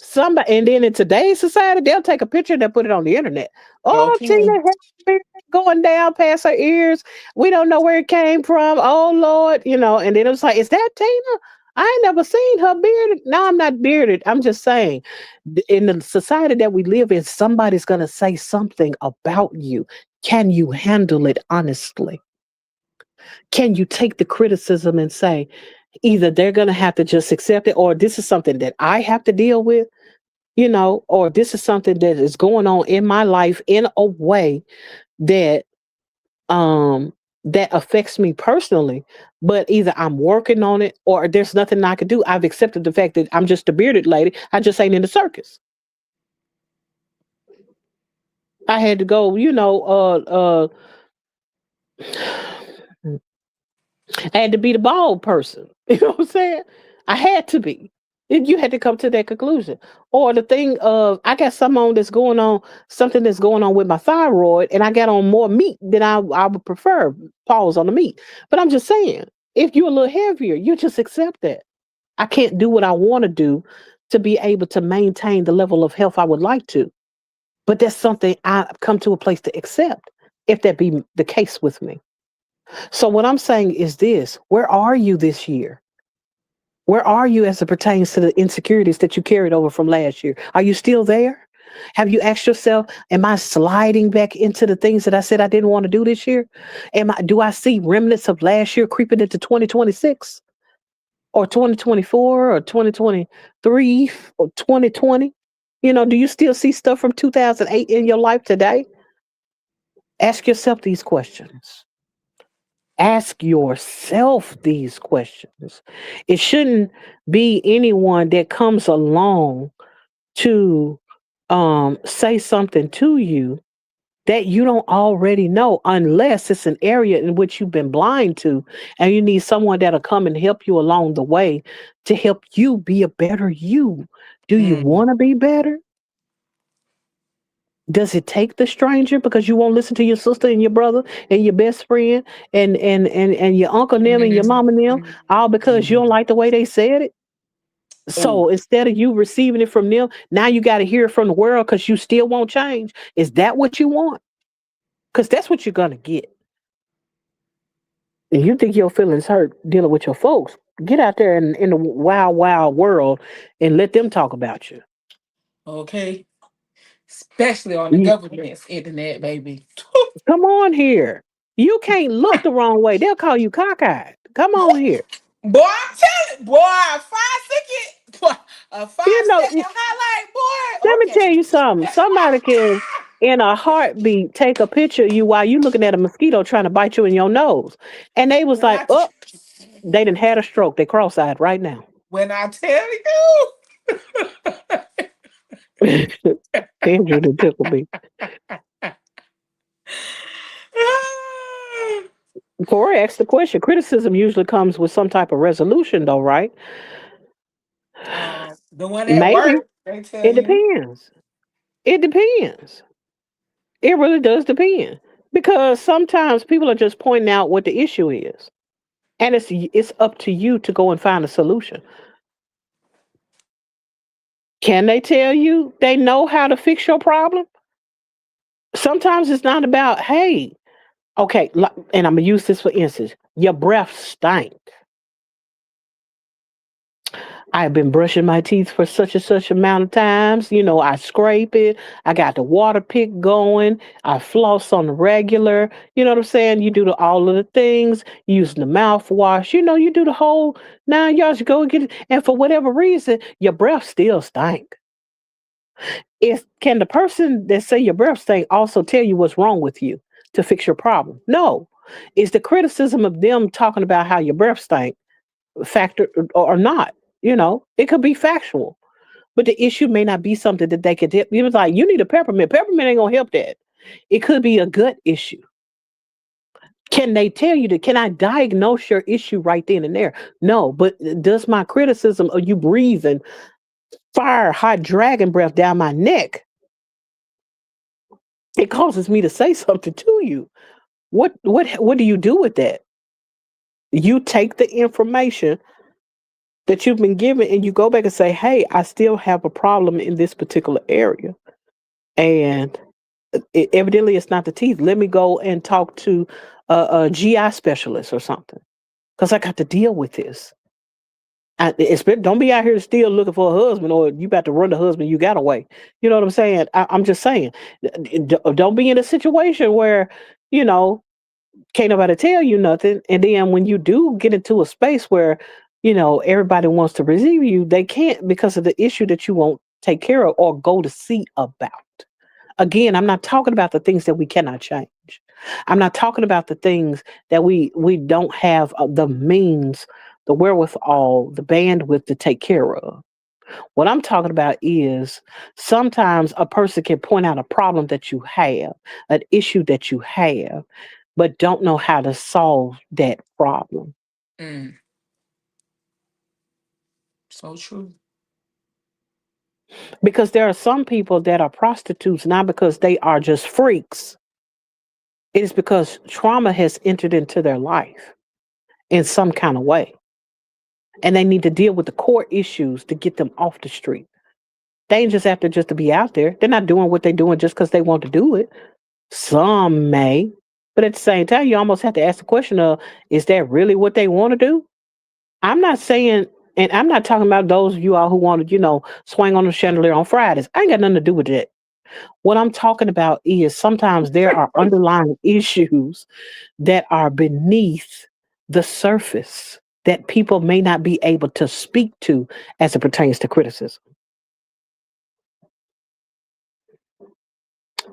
Somebody, and then in today's society, they'll take a picture and they'll put it on the internet. Oh, Tina Okay. has beard going down past her ears. We don't know where it came from. Oh Lord, and then it was like, is that Tina? I ain't never seen her bearded. No, I'm not bearded. I'm just saying, in the society that we live in, somebody's gonna say something about you. Can you handle it honestly? Can you take the criticism and say, either they're going to have to just accept it, or this is something that I have to deal with, or this is something that is going on in my life in a way that um that affects me personally, but either I'm working on it or there's nothing I can do. I've accepted the fact that I'm just a bearded lady. I just ain't in the circus. I had to go, I had to be the bald person. You know what I'm saying? I had to be. You had to come to that conclusion. Or the thing of I got something that's going on with my thyroid, and I got on more meat than I would prefer. Pause on the meat. But I'm just saying, if you're a little heavier, you just accept that. I can't do what I want to do to be able to maintain the level of health I would like to. But that's something I've come to a place to accept, if that be the case with me. So what I'm saying is this: where are you this year? Where are you as it pertains to the insecurities that you carried over from last year? Are you still there? Have you asked yourself, am I sliding back into the things that I said I didn't want to do this year? Do I see remnants of last year creeping into 2026 or 2024 or 2023 or 2020? Do you still see stuff from 2008 in your life today? Ask yourself these questions. Ask yourself these questions. It shouldn't be anyone that comes along to say something to you that you don't already know, unless it's an area in which you've been blind to, and you need someone that'll come and help you along the way to help you be a better you. Do you Mm. want to be better? Does it take the stranger because you won't listen to your sister and your brother and your best friend and your uncle them and your mama them, all because you don't like the way they said it? Oh, So instead of you receiving it from them, now you got to hear it from the world because you still won't change. Is that what you want? Because that's what you're gonna get. And you think your feelings hurt dealing with your folks? Get out there in the wild, wild world and let them talk about you. okay. Especially on the You government's internet, baby. come on here. You can't look the wrong way. They'll call you cockeyed. Come on here. Boy, I'm telling boy, a 5 second, boy, a You five know, second highlight, boy. let me tell Okay. you something. Somebody can, in a heartbeat, take a picture of you while you looking at a mosquito trying to bite you in your nose. And they was When like, I oh, they done had a stroke. They cross-eyed right now. when I tell you, Andrew done tickled me. Corey asked the question. Criticism usually comes with some type of resolution, though, right? the one at Maybe. work, they tell It you. depends. It depends. It really does depend. Because sometimes people are just pointing out what the issue is. And it's up to you to go and find a solution. Can they tell you they know how to fix your problem? Sometimes it's not about, hey, okay, and I'm gonna use this for instance. Your breath stank. I've been brushing my teeth for such and such amount of times. I scrape it. I got the water pick going. I floss on the regular. You know what I'm saying? You do all of the things, using the mouthwash. You do the whole 9 yards. You go and get it. And for whatever reason, your breath still stink. Can the person that say your breath stink also tell you what's wrong with you to fix your problem? No. Is the criticism of them talking about how your breath stink factor or not? It could be factual, but the issue may not be something that they could help. You was like, you need a peppermint. Peppermint ain't gonna help that. It could be a gut issue. Can they tell you that? Can I diagnose your issue right then and there? No, but does my criticism of you breathing fire, hot dragon breath down my neck, it causes me to say something to you? What do you do with that? You take the information that you've been given and you go back and say, hey, I still have a problem in this particular area. And evidently it's not the teeth. Let me go and talk to a GI specialist or something because I got to deal with this. Don't be out here still looking for a husband or you about to run the husband you got away. You know what I'm saying? I'm just saying, don't be in a situation where, you know, can't nobody tell you nothing. And then when you do get into a space where, everybody wants to receive you, they can't because of the issue that you won't take care of or go to see about. Again, I'm not talking about the things that we cannot change. I'm not talking about the things that we don't have the means, the wherewithal, the bandwidth to take care of. What I'm talking about is sometimes a person can point out a problem that you have, an issue that you have, but don't know how to solve that problem. Mm, so true. Because there are some people that are prostitutes, not because they are just freaks. It is because trauma has entered into their life in some kind of way. And they need to deal with the core issues to get them off the street. They ain't just after just to be out there. They're not doing what they're doing just because they want to do it. Some may, but at the same time, you almost have to ask the question of, is that really what they want to do? I'm not saying, and I'm not talking about those of you all who want to, swing on the chandelier on Fridays. I ain't got nothing to do with that. What I'm talking about is sometimes there are underlying issues that are beneath the surface that people may not be able to speak to as it pertains to criticism.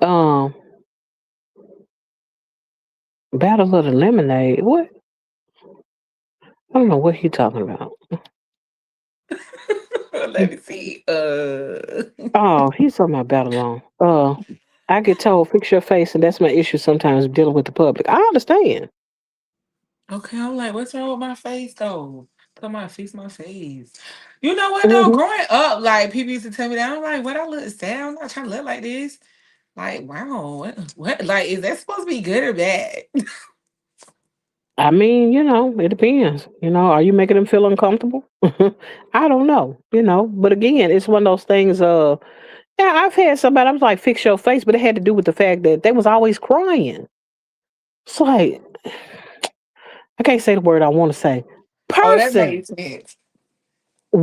Um, Battle of the Lemonade. What? I don't know what he talking about. Let me see. Oh, he's talking about Battle on. I get told fix your face, and that's my issue sometimes dealing with the public. I understand. Okay, I'm like, what's wrong with my face though? Tell my fix my face. You know what though? Hmm. Growing up, like people used to tell me that I'm like, what I look sad? I'm not trying to look like this. Like, wow, what like is that supposed to be good or bad? I mean, it depends. Are you making them feel uncomfortable? I don't know. But again, it's one of those things. Yeah, I've had somebody. I was like, fix your face, but it had to do with the fact that they was always crying. It's like I can't say the word I want to say. Oh, that Person, makes sense.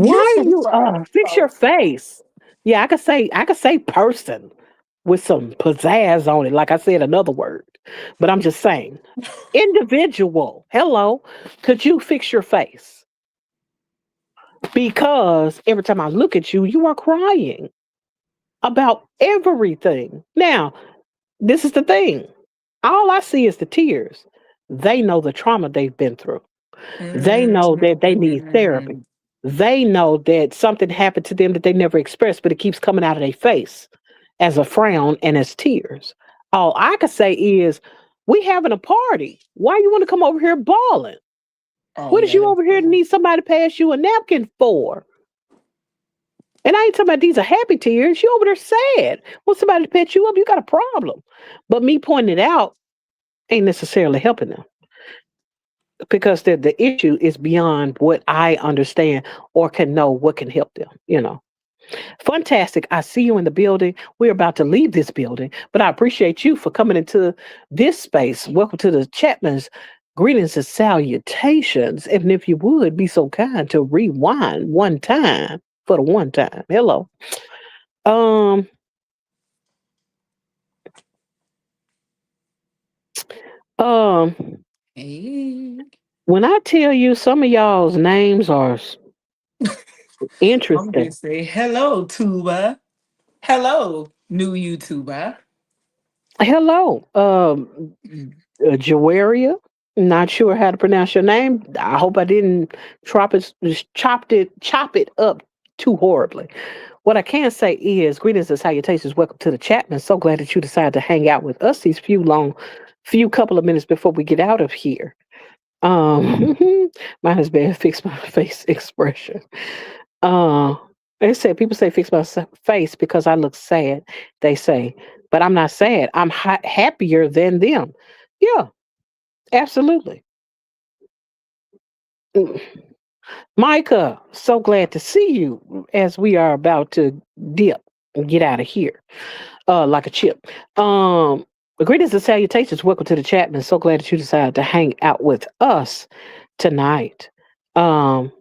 You why some you fun. fix your face? Yeah, I could say person with some pizzazz on it, like I said another word. But I'm just saying, individual. Hello, could you fix your face? Because every time I look at you, you are crying about everything. Now, this is the thing. All I see is the tears. They know the trauma they've been through. They know that they need therapy. Mm. They know that something happened to them that they never expressed, but it keeps coming out of their face as a frown and as tears. All I can say is, we having a party. Why you want to come over here bawling? Oh What is yeah, you that's over here to true. need somebody to pass you a napkin for? And I ain't talking about these are happy tears. You over there sad. Want somebody to pet you up? You got a problem. But me pointing it out ain't necessarily helping them because the issue is beyond what I understand or can know what can help them. Fantastic. I see you in the building. We're about to leave this building, but I appreciate you for coming into this space. Welcome to the Chapman's greetings and salutations. And if you would be so kind to rewind one time for the one time. Hello. Um, um, Hey. when I tell you some of y'all's names are I'm interesting. just say hello, Tuba. Hello, new YouTuber. Hello, Jawaria. Not sure how to pronounce your name. I hope I didn't chop it up too horribly. What I can say is greetings and salutations. Welcome to the Chapman. So glad that you decided to hang out with us these few couple of minutes before we get out of here. Um, mine has been fix my face expression. Uh, they said people say fix my face because I look sad. They say, but I'm not sad. I'm happier than them. Yeah, absolutely. Mm. Micah, so glad to see you as we are about to dip and get out of here like a chip. Um, greetings and salutations. Welcome to the Chapman. So glad that you decided to hang out with us tonight. Um,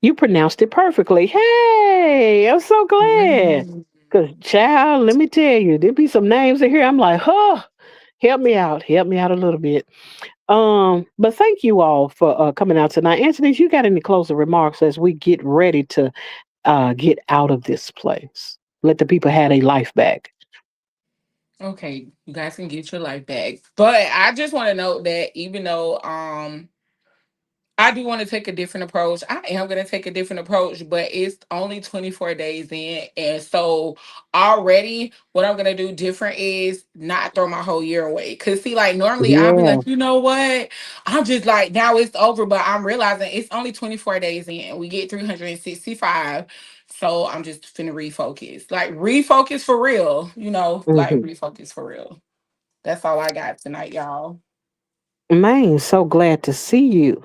You pronounced it perfectly. Hey, I'm so glad. Mm. Because, child, let me tell you, there be some names in here. I'm like, huh, help me out a little bit. But thank you all for coming out tonight. Anthony, you got any closing remarks as we get ready to get out of this place? Let the people have their life back. Okay, you guys can get your life back. But I just want to note that even though I do want to take a different approach. I am going to take a different approach, but it's only 24 days in. And so already what I'm going to do different is not throw my whole year away. Because, see, like normally I'll be Yeah. like, you know what? I'm just like, now it's over. But I'm realizing it's only 24 days in. We get 365. So I'm just finna refocus. Like, refocus for real. Like, Hmm. refocus for real. That's all I got tonight, y'all. Man, so glad to see you.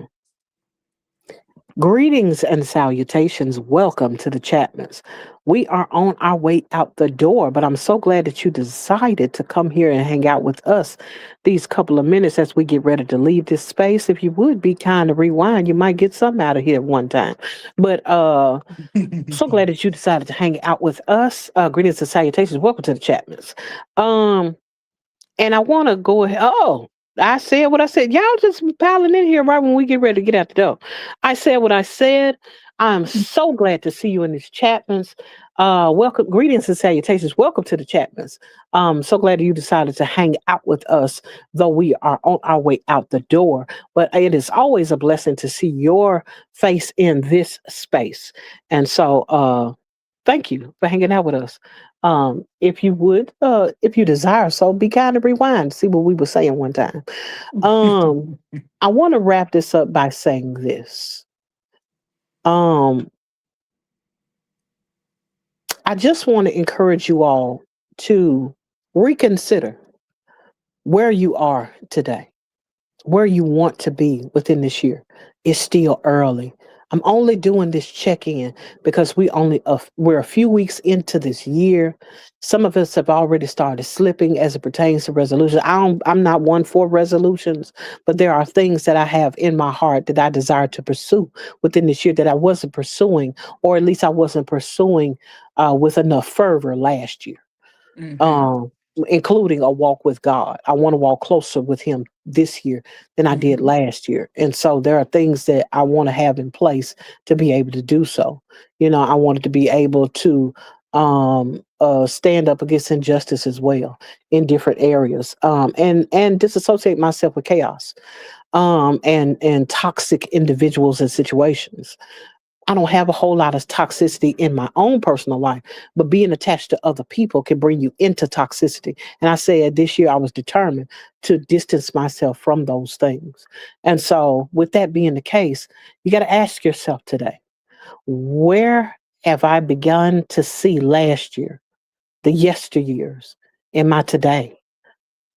Greetings and salutations. Welcome to the Chapmans. We are on our way out the door, but I'm so glad that you decided to come here and hang out with us these couple of minutes as we get ready to leave this space. If you would be kind to rewind, you might get something out of here one time. But so glad that you decided to hang out with us. Greetings and salutations. Welcome to the Chapmans. Um, and I want to go ahead. Oh, I said what I said. Y'all just piling in here right when we get ready to get out the door. I said what I said. I'm so glad to see you in these Chapmans. Welcome, greetings and salutations. Welcome to the Chapmans. So glad you decided to hang out with us, though we are on our way out the door. But it is always a blessing to see your face in this space. And so, thank you for hanging out with us. If you would, if you desire so, be kind and rewind. See what we were saying one time. Um, I want to wrap this up by saying this. Um, I just want to encourage you all to reconsider where you are today, where you want to be within this year. It's still early. I'm only doing this check-in because we're a few weeks into this year. Some of us have already started slipping as it pertains to resolution. I'm not one for resolutions, but there are things that I have in my heart that I desire to pursue within this year that I wasn't pursuing, or at least I wasn't pursuing with enough fervor last year, Mm-hmm. um, including a walk with God. I want to walk closer with Him this year than I did Mm-hmm. last year. And so there are things that I want to have in place to be able to do so. I wanted to be able to stand up against injustice as well in different areas, and disassociate myself with chaos, and toxic individuals and situations. I don't have a whole lot of toxicity in my own personal life, but being attached to other people can bring you into toxicity. And I said this year I was determined to distance myself from those things. And so, with that being the case, you got to ask yourself today, where have I begun to see last year, the yesteryears, in my today?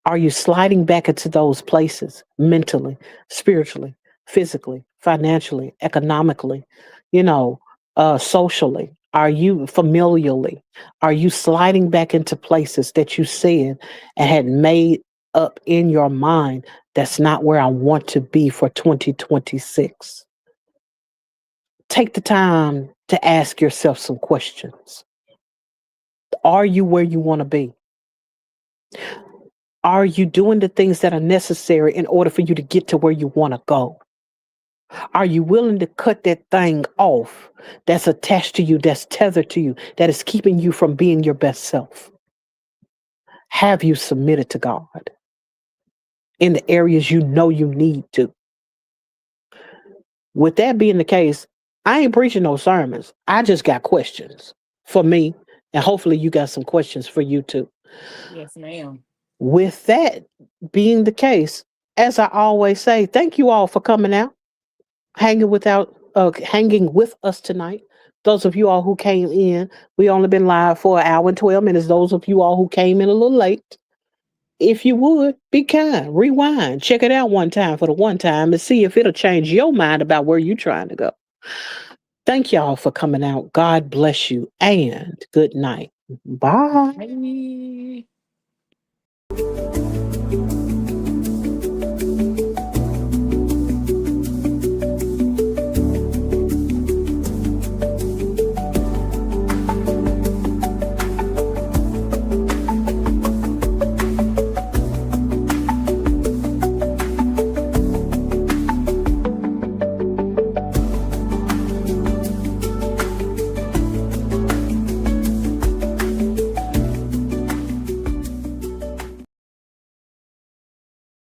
Are you sliding back into those places mentally, spiritually, physically, financially, economically, you know, socially? Are you familially? Are you sliding back into places that you said and had made up in your mind that's not where I want to be for 2026? Take the time to ask yourself some questions. Are you where you want to be? Are you doing the things that are necessary in order for you to get to where you want to go? Are you willing to cut that thing off that's attached to you, that's tethered to you, that is keeping you from being your best self? Have you submitted to God in the areas you know you need to? With that being the case, I ain't preaching no sermons. I just got questions for me, and hopefully you got some questions for you too. Yes, ma'am. With that being the case, as I always say, thank you all for coming out, hanging with us tonight. Those of you all who came in, we only been live for an hour and 12 minutes. Those of you all who came in a little late, if you would be kind, rewind, check it out one time for the one time and see if it'll change your mind about where you're trying to go. Thank y'all for coming out. God bless you and good night. Bye. Bye.